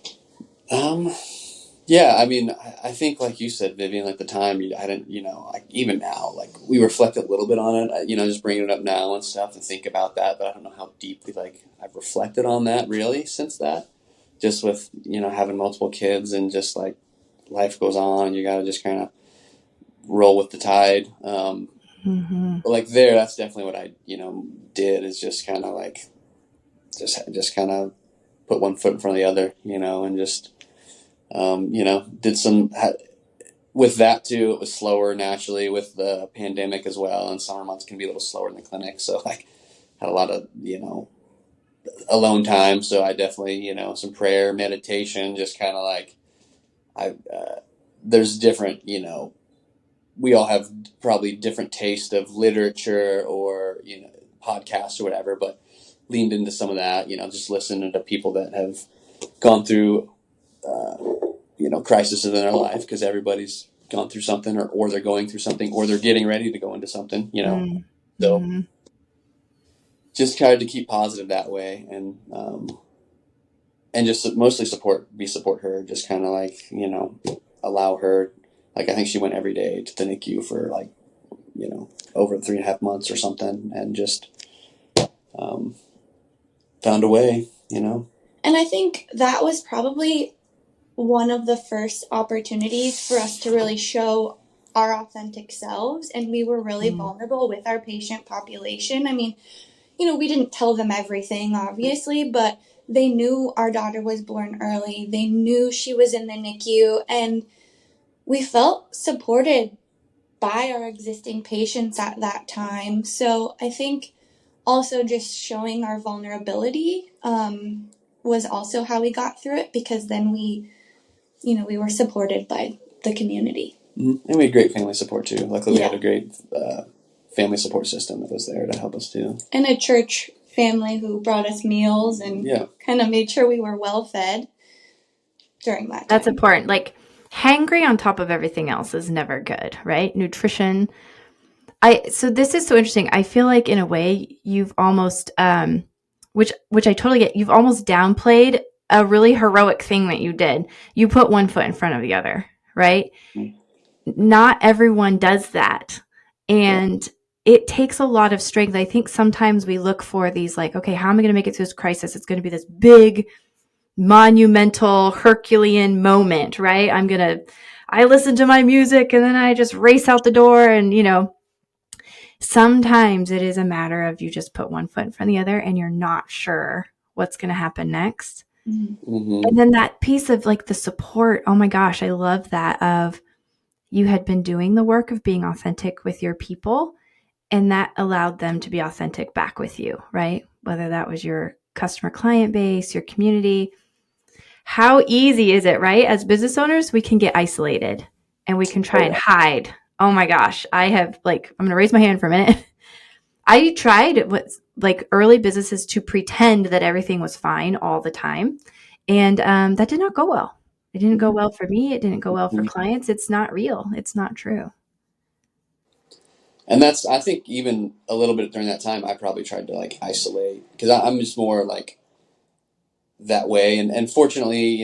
Yeah, I mean, I think like you said, Vivian, like the time I didn't, like even now, like we reflect a little bit on it, just bringing it up now and stuff and think about that, but I don't know how deeply like I've reflected on that really since that, just with, having multiple kids and just like life goes on, you got to just kind of roll with the tide. Mm-hmm. But like there, that's definitely what I, did is just kind of like, just kind of put one foot in front of the other, and just, did some, with that too, it was slower naturally with the pandemic as well. And summer months can be a little slower in the clinic. So like had a lot of, alone time. So I definitely, some prayer, meditation, just kind of like, I there's different, we all have probably different taste of literature or, podcasts or whatever, but leaned into some of that, just listening to people that have gone through, crises in their life, because everybody's gone through something, or they're going through something, or they're getting ready to go into something, So Mm-hmm. just tried to keep positive that way, and just mostly support her, just kind of like, allow her, like, I think she went every day to the NICU for like, over 3.5 months or something, and just um, found a way, And I think that was probably one of the first opportunities for us to really show our authentic selves. And we were really vulnerable with our patient population. I mean, we didn't tell them everything, obviously, but they knew our daughter was born early. They knew she was in the NICU, and we felt supported by our existing patients at that time. So I think also just showing our vulnerability was also how we got through it, because then we were supported by the community. And we had great family support too. Luckily, we Yeah. had a great family support system that was there to help us too. And a church family who brought us meals and kind of made sure we were well fed during that time. That's important. Like, hangry on top of everything else is never good, right? Nutrition. So this is so interesting. I feel like in a way you've almost, which I totally get, you've almost downplayed a really heroic thing that you did. You put one foot in front of the other, right? Not everyone does that. And it takes a lot of strength. I think sometimes we look for these like, okay, how am I going to make it through this crisis? It's going to be this big, monumental, Herculean moment, right? I listen to my music and then I just race out the door, and, sometimes it is a matter of you just put one foot in front of the other and you're not sure what's going to happen next. Mm-hmm. And then that piece of like the support, oh my gosh, I love that, of you had been doing the work of being authentic with your people, and that allowed them to be authentic back with you, right? Whether that was your customer client base, your community. How easy is it, right? As business owners, we can get isolated and we can try and hide. Oh my gosh, I'm going to raise my hand for a minute. I tried with like early businesses to pretend that everything was fine all the time. And that did not go well. It didn't go well for me. It didn't go well for clients. It's not real. It's not true. And that's, I think, even a little bit during that time, I probably tried to like isolate, because I'm just more like that way. And fortunately,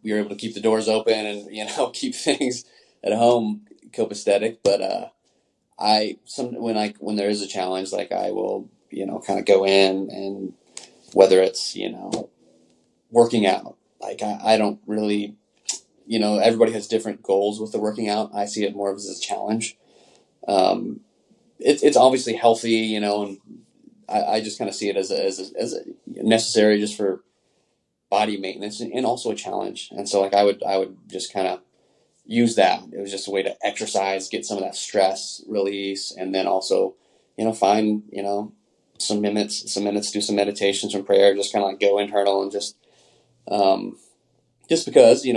we were able to keep the doors open and, keep things at home copacetic. But when there is a challenge, like, I will, kind of go in, and whether it's, working out, like, I don't really, everybody has different goals with the working out. I see it more as a challenge. It's obviously healthy, and I just kind of see it as a necessary just for body maintenance, and also a challenge. And so, like, I would just kind of use that. It was just a way to exercise, get some of that stress release, and then also, find, some minutes, do some meditation, some prayer, just kind of like go internal, and just because,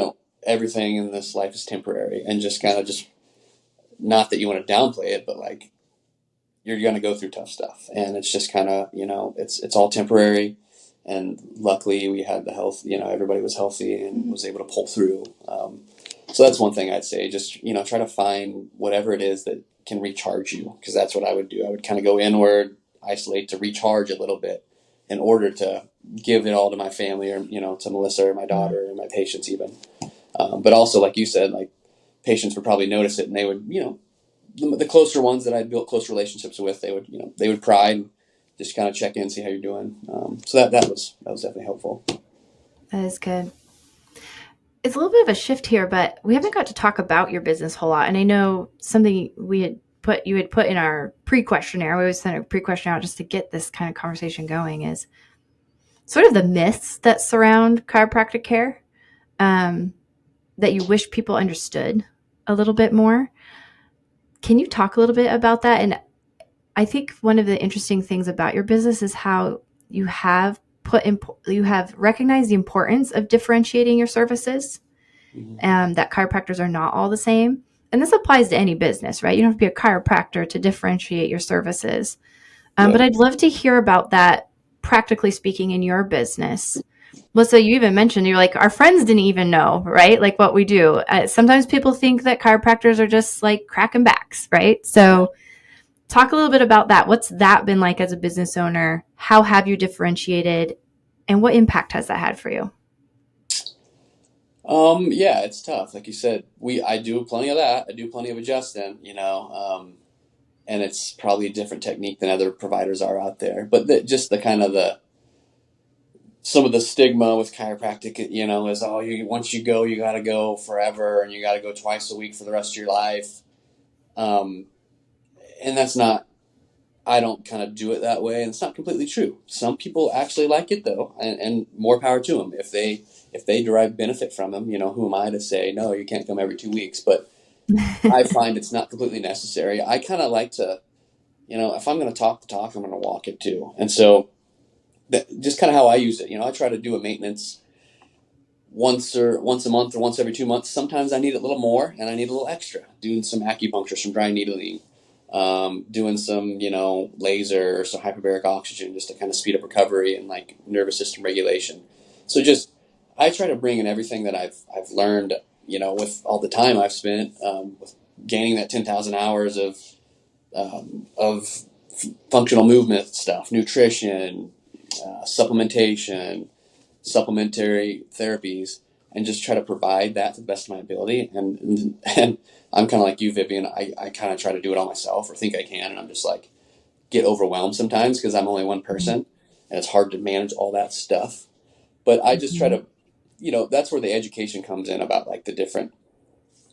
everything in this life is temporary, and just kind of just, not that you want to downplay it, but like, you're going to go through tough stuff, and it's just kind of, it's all temporary. And luckily we had the health, everybody was healthy and was able to pull through. So that's one thing I'd say, just, try to find whatever it is that can recharge you, because that's what I would do. I would kind of go inward, isolate, to recharge a little bit, in order to give it all to my family, or, to Melissa or my daughter or my patients even. But also, like you said, like, patients would probably notice it, and they would, the closer ones that I'd built close relationships with, they would pry and just kind of check in, see how you're doing. So that was definitely helpful. That is good. It's a little bit of a shift here, but we haven't got to talk about your business a whole lot. And I know something you had put in our pre-questionnaire. We always send a pre-questionnaire out just to get this kind of conversation going, is sort of the myths that surround chiropractic care, that you wish people understood a little bit more. Can you talk a little bit about that? And I think one of the interesting things about your business is how you have recognized the importance of differentiating your services, that chiropractors are not all the same. And this applies to any business, right? You don't have to be a chiropractor to differentiate your services. But Yep. I'd love to hear about that, practically speaking, in your business. Melissa, you even mentioned, you're like, our friends didn't even know, right? Like what we do. Sometimes people think that chiropractors are just like cracking backs, right? Yeah. So talk a little bit about that. What's that been like as a business owner? How have you differentiated? And what impact has that had for you? Yeah, it's tough. Like you said, I do plenty of that. I do plenty of adjusting, and it's probably a different technique than other providers are out there. But just the kind of some of the stigma with chiropractic, is, oh, once you go, you got to go forever, and you got to go twice a week for the rest of your life. Um, and that's not. I don't kind of do it that way, and it's not completely true. Some people actually like it though, and more power to them if they derive benefit from them. Who am I to say no? You can't come every 2 weeks, but I find it's not completely necessary. I kind of like to, if I'm going to talk the talk, I'm going to walk it too. And so just kind of how I use it. I try to do a maintenance once a month or once every 2 months. Sometimes I need a little more and I need a little extra. Doing some acupuncture, some dry needling, doing some, laser or some hyperbaric oxygen just to kind of speed up recovery and like nervous system regulation. So just I try to bring in everything that I've learned, with all the time I've spent with gaining that 10,000 hours of functional movement stuff, nutrition, supplementation, supplementary therapies, and just try to provide that to the best of my ability. And I'm kind of like you, Vivian. I kind of try to do it all myself or think I can, and I'm just like get overwhelmed sometimes because I'm only one person, and it's hard to manage all that stuff. But I just try to, that's where the education comes in about like the different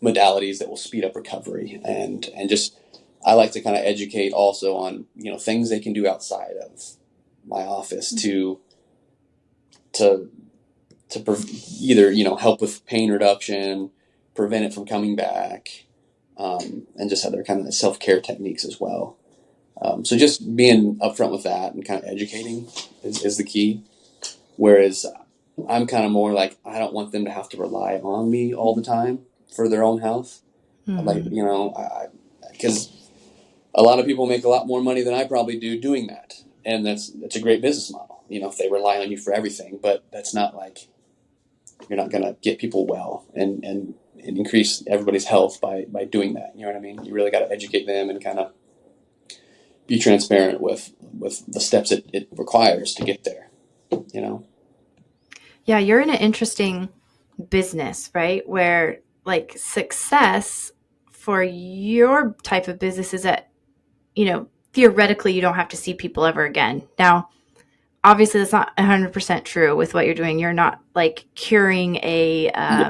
modalities that will speed up recovery, and just I like to kind of educate also on things they can do outside of my office to either help with pain reduction, prevent it from coming back, and just other kind of self-care techniques as well. So just being upfront with that and kind of educating is the key. Whereas I'm kind of more like I don't want them to have to rely on me all the time for their own health. Like Mm-hmm. because a lot of people make a lot more money than I probably do doing that, and that's a great business model. If they rely on you for everything, but that's not like you're not going to get people well and increase everybody's health by doing that. You know what I mean? You really got to educate them and kind of be transparent with the steps it requires to get there. You know? Yeah, you're in an interesting business, right? Where like success for your type of business is that, theoretically you don't have to see people ever again. Now, obviously that's not 100% true with what you're doing. You're not like curing Yeah.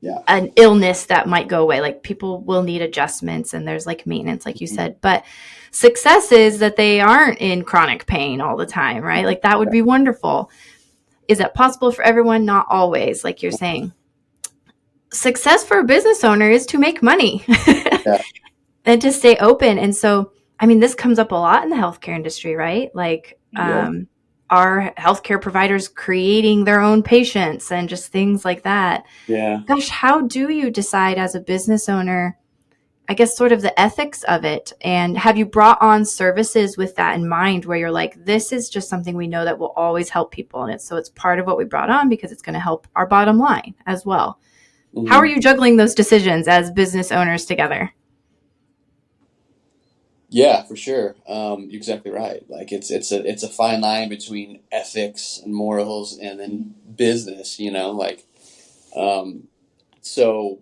Yeah. an illness that might go away. Like people will need adjustments and there's like maintenance, like you said. But success is that they aren't in chronic pain all the time, right? Like that would be wonderful. Is that possible for everyone? Not always, like you're saying. Success for a business owner is to make money Yeah. and to stay open. And so, I mean, this comes up a lot in the healthcare industry, right? Like, Yep. are healthcare providers creating their own patients and just things like that? Yeah. Gosh, how do you decide as a business owner, I guess, sort of the ethics of it? And have you brought on services with that in mind where you're like, this is just something we know that will always help people? And it's part of what we brought on because it's going to help our bottom line as well. How are Hmm. you juggling those decisions as business owners together? Yeah, for sure. You're exactly right. Like it's a fine line between ethics and morals and then business. Like um, so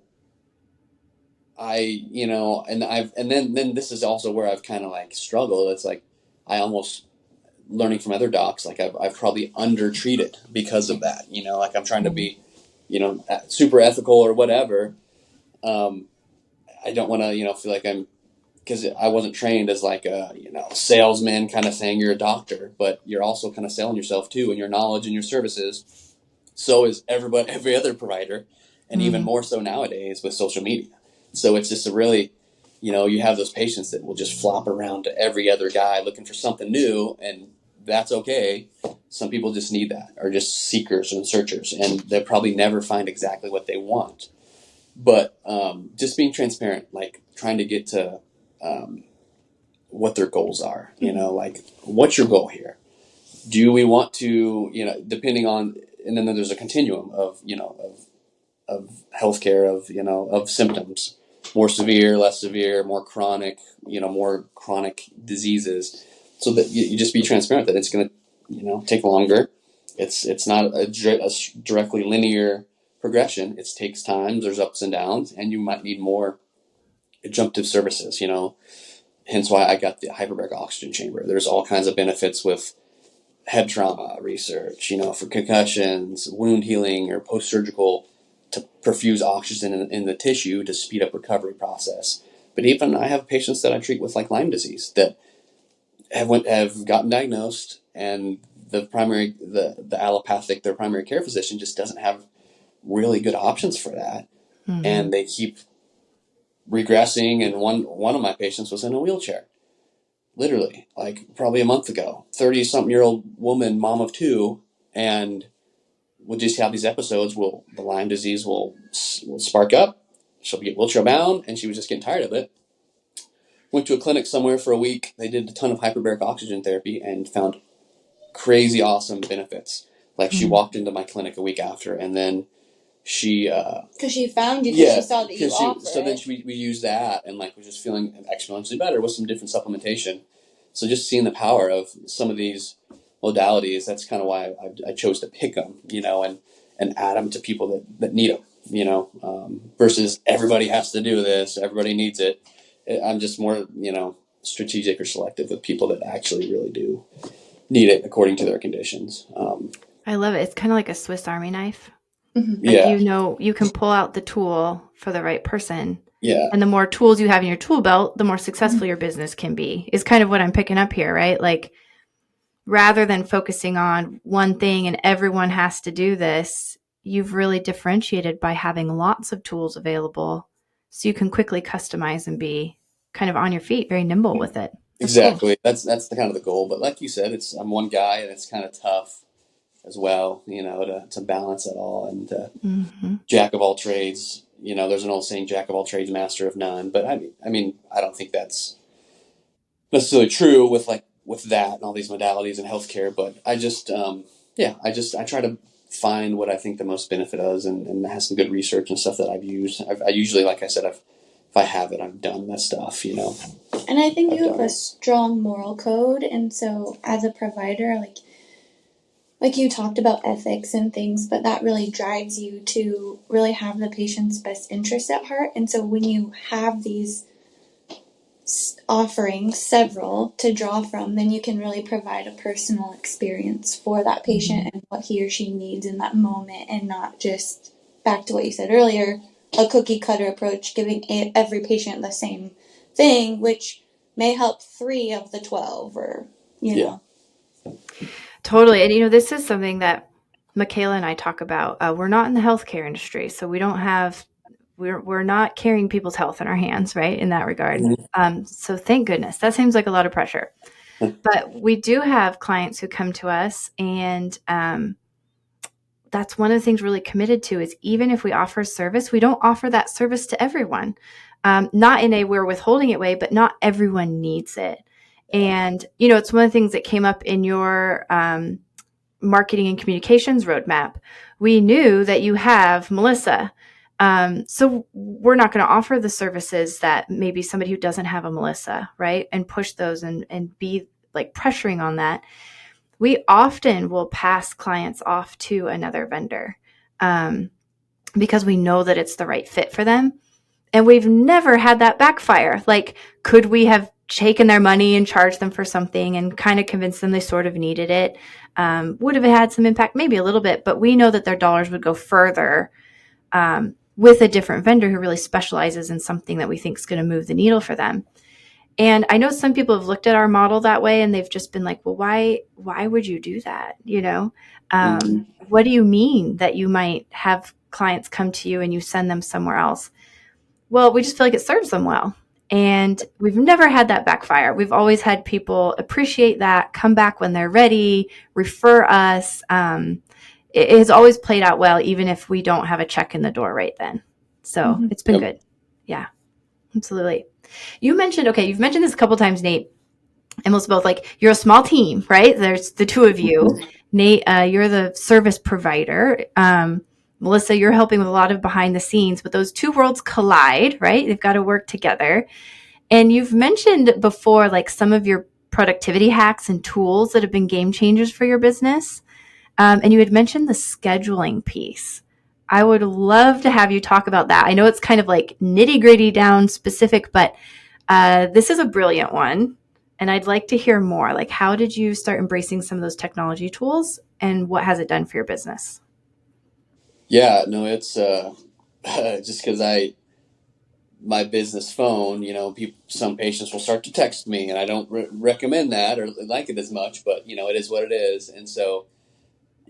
and then this is also where I've kind of like struggled. It's like I almost learning from other docs, like I've probably undertreated because of that. Like I'm trying to be, super ethical or whatever. Um, I don't want to, feel like I'm because I wasn't trained as like a salesman kind of thing. You're a doctor, but you're also kind of selling yourself too, and your knowledge and your services. So is every other provider, and even Mm. more so nowadays with social media. So it's just a really, you have those patients that will just flop around to every other guy looking for something new, and that's okay. Some people just need that, or just seekers and searchers, and they'll probably never find exactly what they want. But just being transparent, like trying to get to what their goals are. Like what's your goal here? Do we want to, depending on, and then there's a continuum of, of healthcare, of symptoms, more severe, less severe, more chronic, more chronic diseases, so that you just be transparent that it's going to, take longer. It's not a directly linear progression. It takes time. There's ups and downs, and you might need more adjunctive services. Hence why I got the hyperbaric oxygen chamber. There's all kinds of benefits with head trauma research, for concussions, wound healing, or post-surgical, to perfuse oxygen in the tissue to speed up recovery process. But even I have patients that I treat with like Lyme disease that have gotten diagnosed, and the allopathic, their primary care physician just doesn't have really good options for that, and they keep regressing. And one of my patients was in a wheelchair, literally, like probably a month ago. 30-something-year-old woman, mom of two, and we'll just have these episodes. The Lyme disease will spark up. She'll get wheelchair bound, and she was just getting tired of it. Went to a clinic somewhere for a week. They did a ton of hyperbaric oxygen therapy and found crazy awesome benefits. Like she walked into my clinic a week after, and then she because she found you, because she saw that you offered. So then we used that, and like was just feeling exponentially better with some different supplementation. So just seeing the power of some of these modalities, that's kind of why I chose to pick them, and add them to people that need them, versus everybody has to do this, everybody needs it. I'm just more, strategic or selective with people that actually really do need it according to their conditions. I love it. It's kind of like a Swiss Army knife. Mm-hmm. Like, you can pull out the tool for the right person. Yeah. And the more tools you have in your tool belt, the more successful your business can be, is kind of what I'm picking up here, right? Like, rather than focusing on one thing and everyone has to do this, you've really differentiated by having lots of tools available so you can quickly customize and be kind of on your feet, very nimble with it. That's Exactly. cool. That's the kind of the goal. But like you said, I'm one guy, and it's kind of tough as well, to balance it all, and jack of all trades. There's an old saying, "Jack of all trades, master of none." But I mean, I don't think that's necessarily true with that and all these modalities in healthcare. But I just, I try to find what I think the most benefit is, and has some good research and stuff that I've used. I usually, like I said, if I have it, I've done that stuff, And I think you have a strong moral code, and so as a provider, like you talked about ethics and things, but that really drives you to really have the patient's best interest at heart. And so when you have these offerings, several to draw from, then you can really provide a personal experience for that patient and what he or she needs in that moment, and not just, back to what you said earlier, a cookie cutter approach, giving every patient the same thing, which may help 3 of the 12, or, know. Totally. And, this is something that Michaela and I talk about. We're not in the healthcare industry, so we don't have, we're not carrying people's health in our hands, right, in that regard. So thank goodness. That seems like a lot of pressure. But we do have clients who come to us, and that's one of the things we're really committed to, is even if we offer service, we don't offer that service to everyone. Not in a we're withholding it way, but not everyone needs it. And, it's one of the things that came up in your marketing and communications roadmap. We knew that you have Melissa. So we're not going to offer the services that maybe somebody who doesn't have a Melissa, right? And push those and be like pressuring on that. We often will pass clients off to another vendor because we know that it's the right fit for them. And we've never had that backfire. Like, could we have taken their money and charged them for something and kind of convinced them they sort of needed it? Would have had some impact, maybe a little bit, but we know that their dollars would go further with a different vendor who really specializes in something that we think is going to move the needle for them. And I know some people have looked at our model that way, and they've just been like, well, why would you do that? What do you mean that you might have clients come to you and you send them somewhere else? Well, we just feel like it serves them well. And we've never had that backfire. We've always had people appreciate that, come back when they're ready, refer us. It has always played out well, even if we don't have a check in the door right then. So it's been good. Yeah, absolutely. You've mentioned this a couple times, Nate, and most both, like, you're a small team, right? There's the two of you. Nate, you're the service provider. Melissa, you're helping with a lot of behind the scenes, but those two worlds collide, right? They've got to work together. And you've mentioned before, like, some of your productivity hacks and tools that have been game changers for your business. And you had mentioned the scheduling piece. I would love to have you talk about that. I know it's kind of like nitty gritty down specific, but this is a brilliant one. And I'd like to hear more. Like, how did you start embracing some of those technology tools, and what has it done for your business? Yeah, no, it's just because my business phone, some patients will start to text me, and I don't recommend that or like it as much, but it is what it is. And so,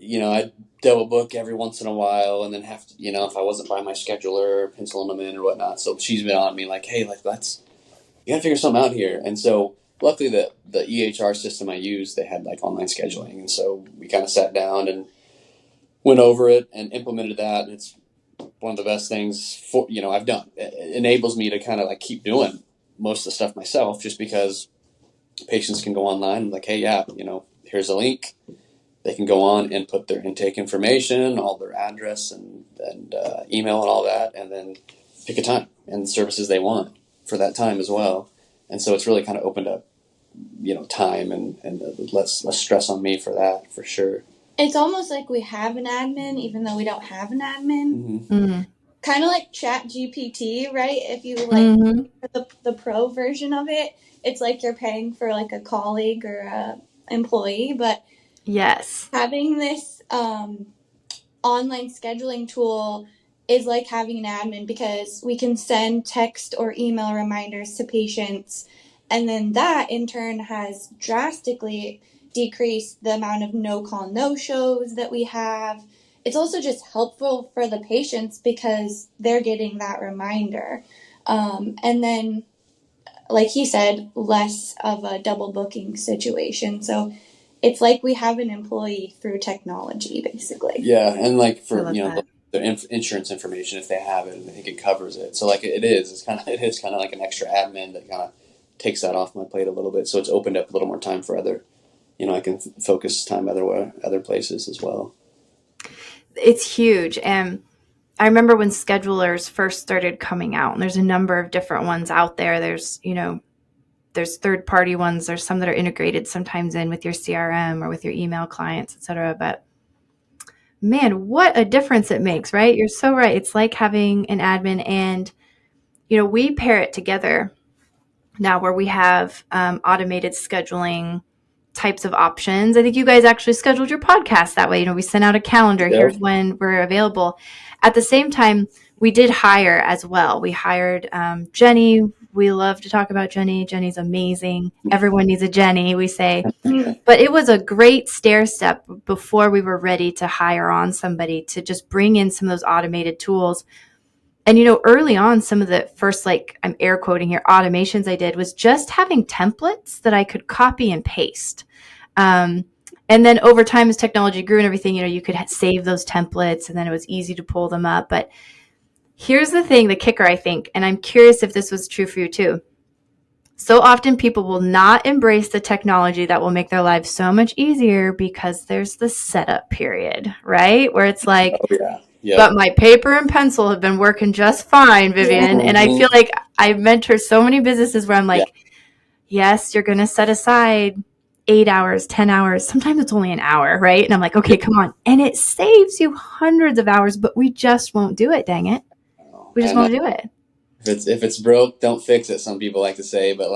I double book every once in a while, and then have to, if I wasn't by my scheduler, penciling them in or whatnot. So she's been on me like, hey, like, you gotta figure something out here. And so luckily the EHR system I used, they had like online scheduling. And so we kind of sat down and went over it and implemented that. And it's one of the best things I've done. It enables me to kind of like keep doing most of the stuff myself, just because patients can go online and like, hey, yeah, here's a link. They can go on and put their intake information, all their address and email and all that, and then pick a time and the services they want for that time as well. And so it's really kind of opened up, time and less stress on me for that, for sure. It's almost like we have an admin, even though we don't have an admin. Mm-hmm. Kind of like Chat GPT, right? If you like the pro version of it, it's like you're paying for like a colleague or a employee. But yes, having this online scheduling tool is like having an admin, because we can send text or email reminders to patients, and then that in turn has drastically decreased the amount of no-call no-shows that we have. It's also just helpful for the patients because they're getting that reminder. And then, like he said, less of a double booking situation. So it's like we have an employee through technology, basically. Yeah, and like for the insurance information, if they have it, I think it covers it. So like it is kind of like an extra admin that kind of takes that off my plate a little bit. So it's opened up a little more time for other, I can focus time other places as well. It's huge. And I remember when schedulers first started coming out, and there's a number of different ones out there. There's, there's third-party ones. There's some that are integrated sometimes in with your CRM or with your email clients, et cetera. But man, what a difference it makes, right? You're so right. It's like having an admin, and, we pair it together now where we have automated scheduling types of options. I think you guys actually scheduled your podcast that way. We sent out a calendar. Yep. Here's when we're available. At the same time, we did hire as well. We hired Jenny. We love to talk about Jenny. Jenny's amazing. Everyone needs a Jenny, we say. But it was a great stair step before we were ready to hire on somebody to just bring in some of those automated tools. And, early on, some of the first, like, I'm air quoting here, automations I did was just having templates that I could copy and paste. And then over time, as technology grew and everything, you could save those templates, and then it was easy to pull them up. But here's the thing, the kicker, I think, and I'm curious if this was true for you too. So often people will not embrace the technology that will make their lives so much easier because there's the setup period, right? Where it's like, oh, yeah. Yep. But my paper and pencil have been working just fine, Vivian. Yeah. And I feel like I mentor so many businesses where I'm like, yes, you're going to set aside 8 hours, 10 hours. Sometimes it's only an hour, right? And I'm like, okay, come on. And it saves you hundreds of hours, but we just won't do it. Dang it. We just won't do it. If it's broke, don't fix it. Some people like to say, but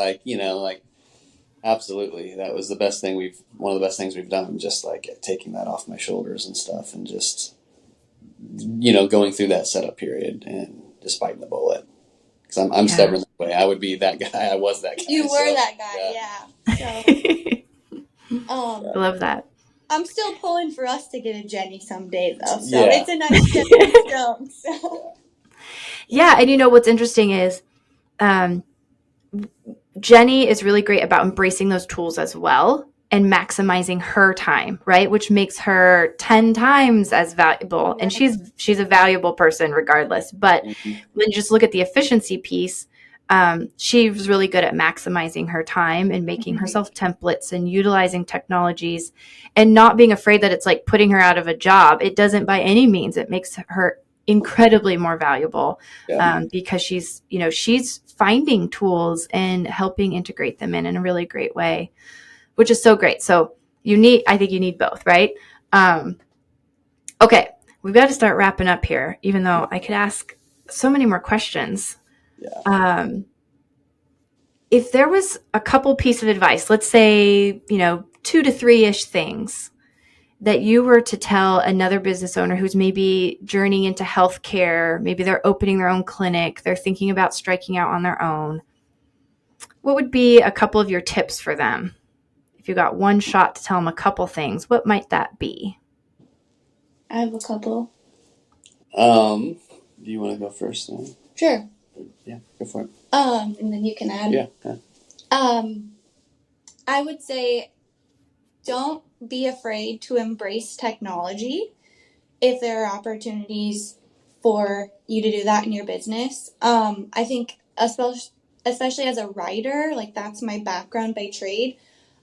absolutely. That was one of the best things we've done. Just like taking that off my shoulders and stuff, and just, going through that setup period and just biting the bullet. Because I'm stubborn that way. I would be that guy. I was that guy. You were that guy, yeah. So, I love that. I'm still pulling for us to get a Jenny someday, though. So it's a nice stepping stone. So. Yeah, and what's interesting is Jenny is really great about embracing those tools as well. and maximizing her time, right? Which makes her 10 times as valuable. And she's a valuable person regardless. But Mhm. when you just look at the efficiency piece, she was really good at maximizing her time and making herself templates and utilizing technologies and not being afraid that it's like putting her out of a job. It doesn't by any means. It makes her incredibly more valuable because she's finding tools and helping integrate them in a really great way, which is so great. So I think you need both, right? Okay, we've got to start wrapping up here, even though I could ask so many more questions. Yeah. If there was a couple piece of advice, let's say, 2 to 3-ish things that you were to tell another business owner who's maybe journeying into healthcare, maybe they're opening their own clinic, they're thinking about striking out on their own, what would be a couple of your tips for them? If you got one shot to tell them a couple things, what might that be? I have a couple. Do you want to go first then? Sure. Yeah, go for it. And then you can add. Yeah. I would say don't be afraid to embrace technology if there are opportunities for you to do that in your business. I think especially as a writer, like that's my background by trade.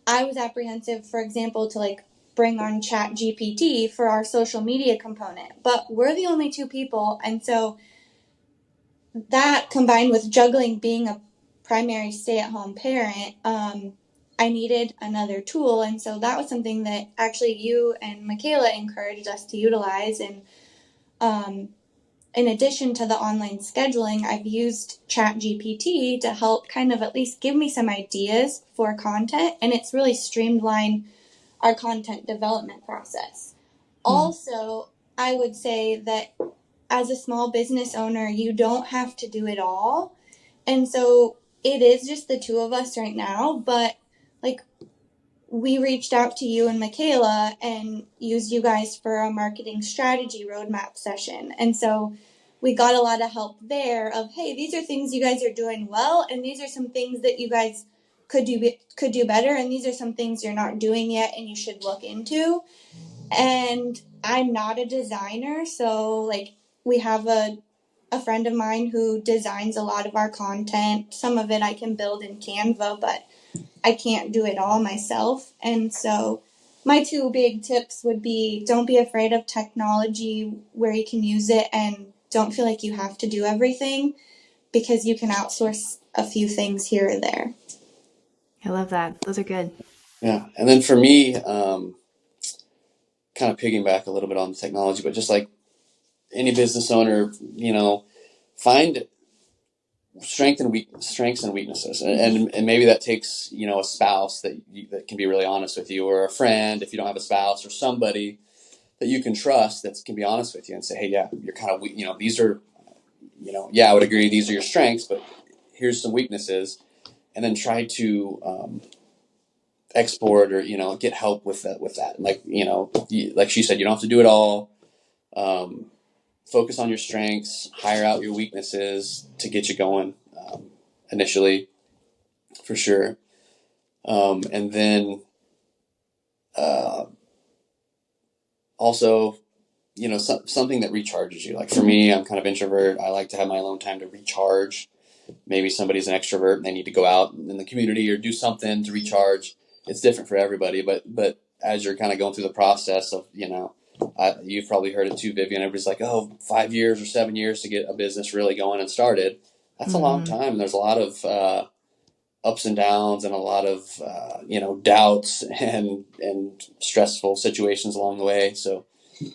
I was apprehensive, for example, to like bring on Chat GPT for our social media component, but we're the only two people, and so that combined with juggling being a primary stay-at-home parent, I needed another tool, and so that was something that actually you and Michaela encouraged us to utilize. And in addition to the online scheduling, I've used ChatGPT to help kind of at least give me some ideas for content, and it's really streamlined our content development process. Also, I would say that as a small business owner, you don't have to do it all. And so it is just the two of us right now, but like we reached out to you and Michaela and used you guys for a marketing strategy roadmap session. And so we got a lot of help there of, hey, these are things you guys are doing well, and these are some things that you guys could do better, and these are some things you're not doing yet and you should look into. And I'm not a designer, so like we have a friend of mine who designs a lot of our content. Some of it I can build in Canva, but I can't do it all myself. And so my two big tips would be don't be afraid of technology where you can use it, and don't feel like you have to do everything because you can outsource a few things here or there. I love that. Those are good. Yeah. And then for me, kind of piggyback a little bit on the technology, but just like any business owner, find strengths and weaknesses, and maybe that takes a spouse that can be really honest with you, or a friend if you don't have a spouse, or somebody that you can trust that can be honest with you and say, hey, yeah, you're kind of weak. These are, yeah, I would agree these are your strengths, but here's some weaknesses, and then try to export or get help with that. Like like she said, you don't have to do it all. Focus on your strengths, hire out your weaknesses to get you going initially, for sure. And then also, something that recharges you. Like for me, I'm kind of introvert. I like to have my alone time to recharge. Maybe somebody's an extrovert and they need to go out in the community or do something to recharge. It's different for everybody, but as you're kind of going through the process of, you've probably heard it too, Vivian. Everybody's like, oh, 5 years or 7 years to get a business really going and started. That's a long time. And there's a lot of ups and downs and a lot of, doubts and stressful situations along the way. So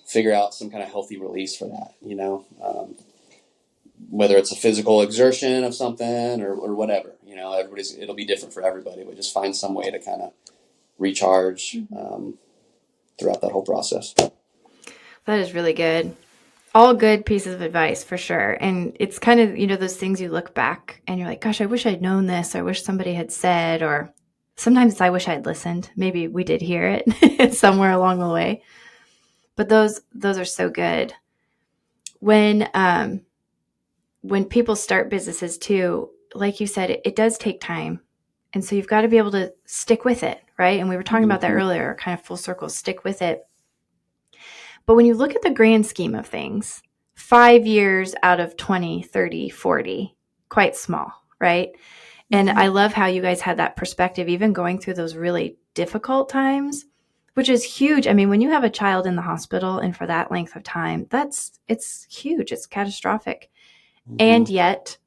figure out some kind of healthy release for that, whether it's a physical exertion of something or whatever, it'll be different for everybody, but just find some way to kind of recharge throughout that whole process. That is really good. All good pieces of advice for sure. And it's kind of, those things you look back and you're like, gosh, I wish I'd known this. Or I wish somebody had said, or sometimes I wish I'd listened. Maybe we did hear it somewhere along the way. But those are so good. When people start businesses too, like you said, it does take time. And so you've got to be able to stick with it, right? And we were talking about that earlier, kind of full circle, stick with it. But when you look at the grand scheme of things, 5 years out of 20, 30, 40, quite small, right? And I love how you guys had that perspective, even going through those really difficult times, which is huge. I mean, when you have a child in the hospital and for that length of time, it's huge. It's catastrophic. And yet,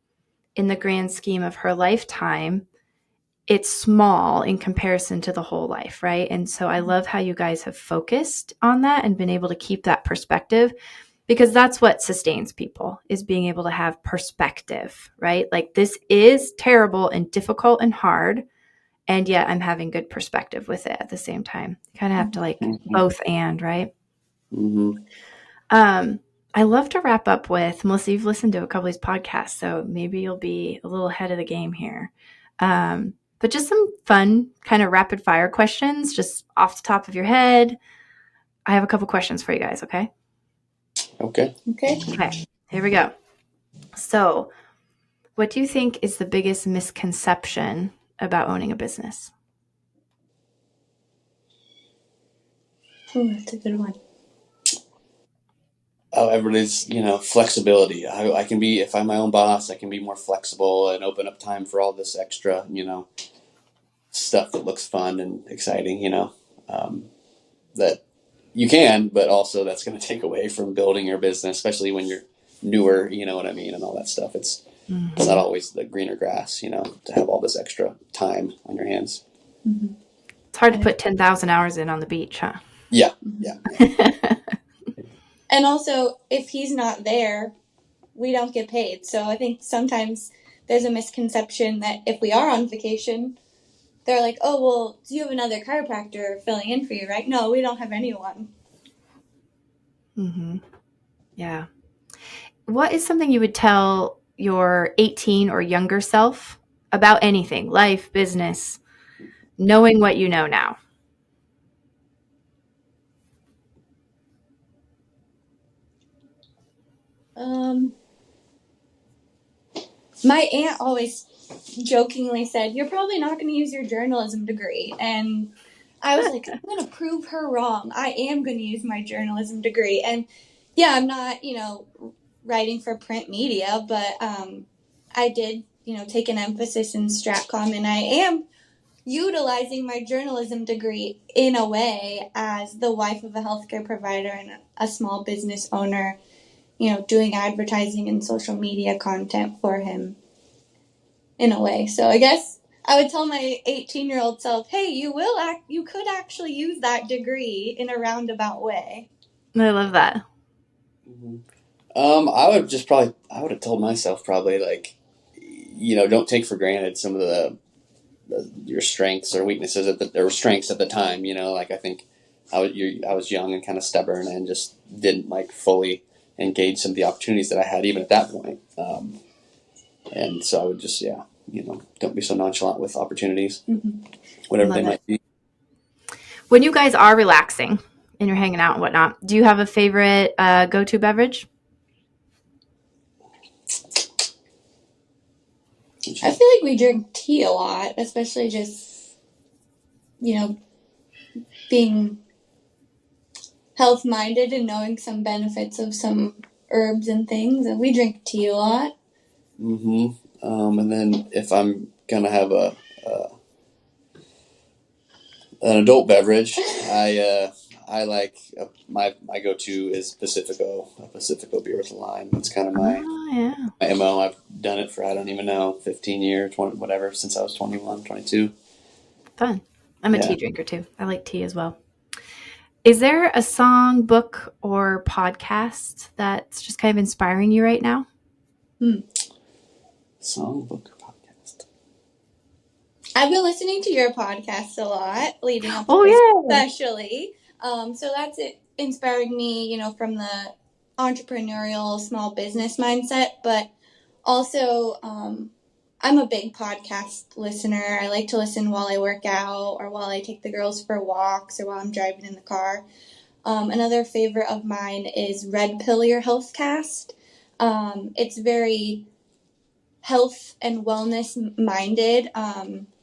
in the grand scheme of her lifetime, it's small in comparison to the whole life, right? And so I love how you guys have focused on that and been able to keep that perspective, because that's what sustains people, is being able to have perspective, right? Like, this is terrible and difficult and hard, and yet I'm having good perspective with it at the same time. You kind of have to like both and, right? I love to wrap up with, Melissa, you've listened to a couple of these podcasts, so maybe you'll be a little ahead of the game here. But just some fun kind of rapid fire questions, just off the top of your head. I have a couple questions for you guys, okay? Okay. Okay, here we go. So, what do you think is the biggest misconception about owning a business? Oh, that's a good one. Oh, everybody's, flexibility. I can be, if I'm my own boss, I can be more flexible and open up time for all this extra, stuff that looks fun and exciting, that you can, but also that's going to take away from building your business, especially when you're newer, you know what I mean, and all that stuff. It's not always the greener grass, to have all this extra time on your hands. It's hard to put 10,000 hours in on the beach, huh? Yeah. And also, if he's not there, we don't get paid. So I think sometimes there's a misconception that if we are on vacation, they're like, oh, well, do you have another chiropractor filling in for you, right? No, we don't have anyone. Yeah. What is something you would tell your 18 or younger self about anything, life, business, knowing what you know now? My aunt always jokingly said, you're probably not going to use your journalism degree. And I was like, I'm going to prove her wrong. I am going to use my journalism degree. And yeah, I'm not, writing for print media, but I did, take an emphasis in Stratcom, and I am utilizing my journalism degree in a way as the wife of a healthcare provider and a small business owner, doing advertising and social media content for him in a way. So I guess I would tell my 18-year-old self, hey, you could actually use that degree in a roundabout way. I love that. I would have told myself probably, like, don't take for granted some of your strengths or weaknesses or strengths at the time. Like, I think I was young and kind of stubborn and just didn't like fully engage some of the opportunities that I had even at that point. And so I would just, don't be so nonchalant with opportunities, whatever they might be. When you guys are relaxing and you're hanging out and whatnot, do you have a favorite go-to beverage? I feel like we drink tea a lot, especially just, being health-minded and knowing some benefits of some herbs and things. And we drink tea a lot. And then if I'm going to have an adult beverage, I like my go-to is a Pacifico beer with lime. It's kind of my MO. I've done it for, I don't even know, 15 years, 20, whatever, since I was 21, 22. Fun. I'm a tea drinker too. I like tea as well. Is there a song, book, or podcast that's just kind of inspiring you right now? Song, book, or podcast? I've been listening to your podcast a lot, leading up to especially. So that's it, inspiring me, from the entrepreneurial small business mindset, but also I'm a big podcast listener. I like to listen while I work out or while I take the girls for walks or while I'm driving in the car. Another favorite of mine is Red Pill Your Healthcast. It's very health and wellness minded.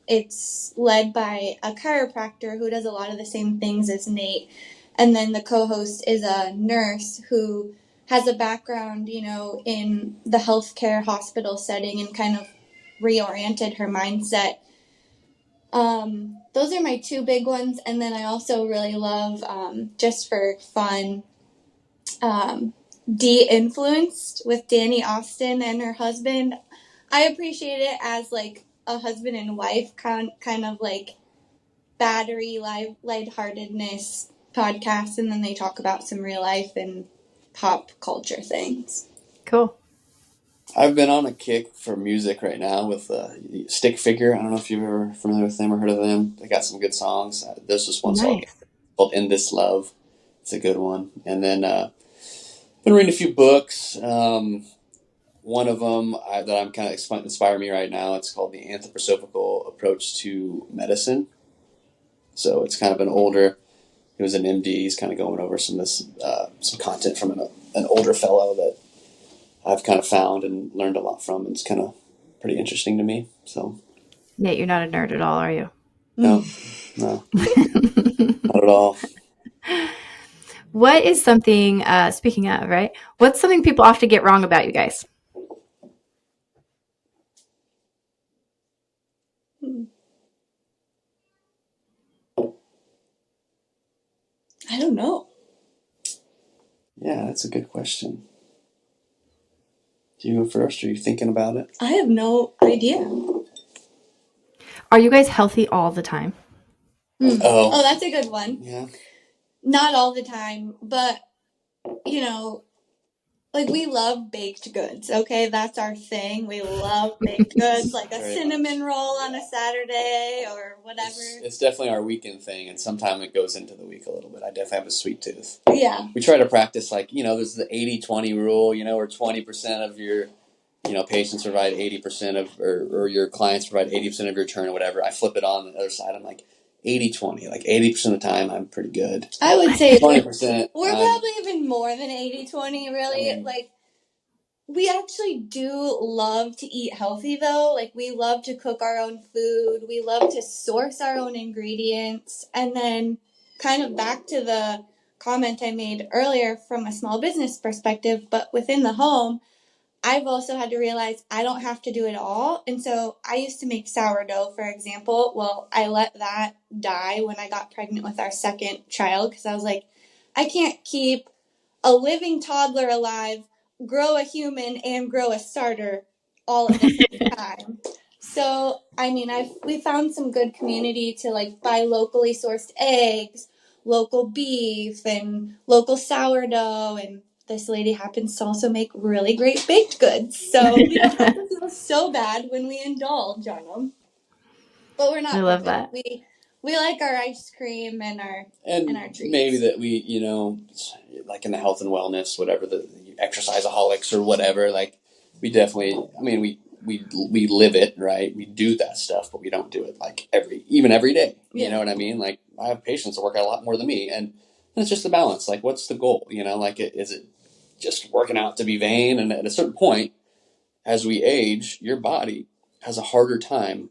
it's led by a chiropractor who does a lot of the same things as Nate. And then the co-host is a nurse who has a background, in the healthcare hospital setting and kind of reoriented her mindset. Those are my two big ones. And then I also really love, just for fun, De-Influenced with Danny Austin and her husband. I appreciate it as like a husband and wife kind of like battery lightheartedness podcast, and then they talk about some real life and pop culture things. Cool. I've been on a kick for music right now with Stick Figure. I don't know if you're ever familiar with them or heard of them. They got some good songs. There's just one song called "In This Love." It's a good one. And then been reading a few books. One of them that I'm kind of inspiring me right now. It's called "The Anthroposophical Approach to Medicine." So it's kind of an older. He was an MD. He's kind of going over some content from an older fellow that I've kind of found and learned a lot from. It's kind of pretty interesting to me. So, Nate, you're not a nerd at all, are you? No, not at all. What is something, speaking of, right? What's something people often get wrong about you guys? I don't know. Yeah, that's a good question. Do you go first? Are you thinking about it? I have no idea. Are you guys healthy all the time? Oh, that's a good one. Yeah. Not all the time, but, like we love baked goods, okay? That's our thing. We love baked goods, like a cinnamon roll on a Saturday or whatever. It's definitely our weekend thing, and sometimes it goes into the week a little bit. I definitely have a sweet tooth. Yeah. We try to practice, like, there's the 80-20 rule, where 20% of your, patients provide 80% of, or your clients provide 80% of your turn or whatever. I flip it on the other side. I'm like, 80-20. Like 80% of the time, I'm pretty good. I would say 20%. We're probably even more than 80-20, really. Like, we actually do love to eat healthy, though. Like, we love to cook our own food. We love to source our own ingredients. And then kind of back to the comment I made earlier from a small business perspective, but within the home, I've also had to realize I don't have to do it all. And so I used to make sourdough, for example. Well, I let that die when I got pregnant with our second child because I was like, I can't keep a living toddler alive, grow a human, and grow a starter all at the same time. So, we found some good community to like buy locally sourced eggs, local beef, and local sourdough, and this lady happens to also make really great baked goods. So we don't have to feel so bad when we indulge on them. But we're not. I love that. We like our ice cream and our treats. Maybe that we, like in the health and wellness, whatever, the exerciseaholics or whatever, like we definitely, we live it, right? We do that stuff, but we don't do it like every day. Yeah. You know what I mean? Like I have patients that work out a lot more than me, and it's just the balance. Like, what's the goal? Like, is it just working out to be vain? And at a certain point, as we age, your body has a harder time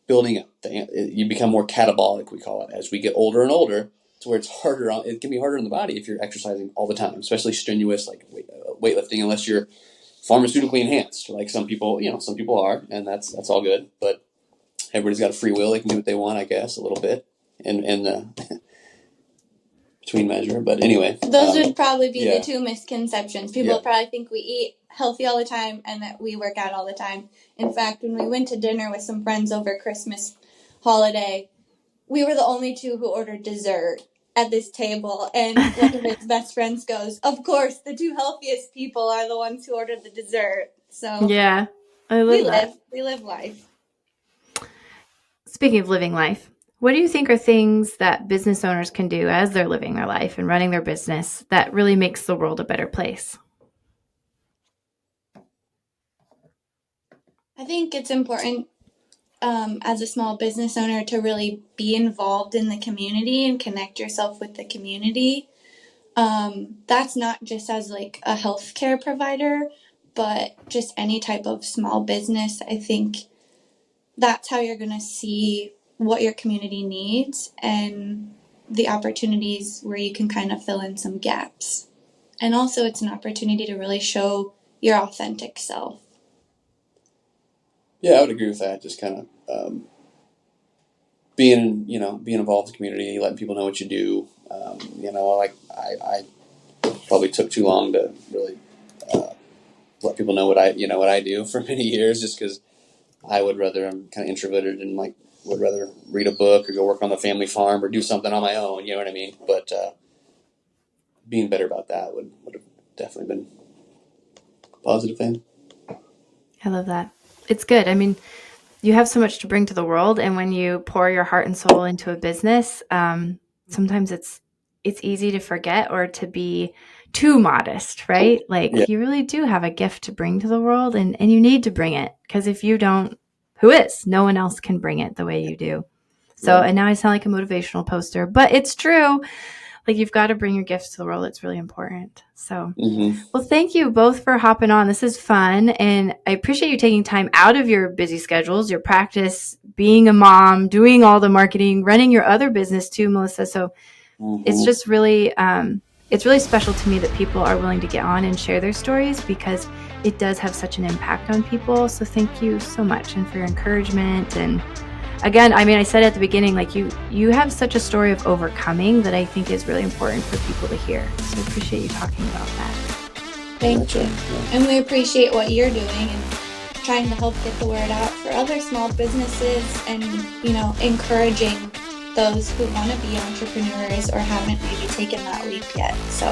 building up. You become more catabolic, we call it, as we get older and older, to where it's harder. It can be harder on the body if you're exercising all the time, especially strenuous like weightlifting, unless you're pharmaceutically enhanced, like some people are, and that's all good. But everybody's got a free will; they can do what they want, I guess, a little bit, in the between measure. But anyway, those would probably be the two misconceptions. People probably think we eat healthy all the time and that we work out all the time. In fact, when we went to dinner with some friends over Christmas holiday, we were the only two who ordered dessert at this table, and one of his best friends goes, "Of course, the two healthiest people are the ones who ordered the dessert." So yeah, I love that. We live life. Speaking of living life, what do you think are things that business owners can do as they're living their life and running their business that really makes the world a better place? I think it's important as a small business owner to really be involved in the community and connect yourself with the community. That's not just as like a healthcare provider, but just any type of small business. I think that's how you're going to see what your community needs and the opportunities where you can kind of fill in some gaps. And also, it's an opportunity to really show your authentic self. Yeah, I would agree with that. Just kind of being involved in the community, letting people know what you do. Like I probably took too long to really let people know what I do for many years, just because I'm kind of introverted and like would rather read a book or go work on the family farm or do something on my own. You know what I mean? But being better about that would have definitely been a positive thing. I love that. It's good. I mean, you have so much to bring to the world, and when you pour your heart and soul into a business, sometimes it's easy to forget or to be too modest, right? Like Yeah. you really do have a gift to bring to the world, and you need to bring it, because if you don't, who is? No one else can bring it the way you do. So, Right. and now I sound like a motivational poster, but it's true. Like you've got to bring your gifts to the world. It's really important. So, well, thank you both for hopping on. This is fun. And I appreciate you taking time out of your busy schedules, your practice, being a mom, doing all the marketing, running your other business too, Melissa. So it's just really, it's really special to me that people are willing to get on and share their stories, because it does have such an impact on people. So thank you so much, and for your encouragement. And again, I mean, I said at the beginning, like you have such a story of overcoming that I think is really important for people to hear. So I appreciate you talking about that. Thank you. And we appreciate what you're doing and trying to help get the word out for other small businesses, and, encouraging those who want to be entrepreneurs or haven't maybe taken that leap yet. So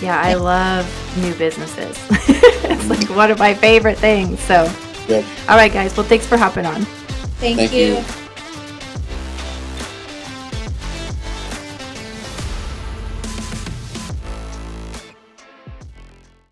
yeah, I love new businesses. It's like one of my favorite things. So Good. All right, guys. Well, thanks for hopping on. Thank you.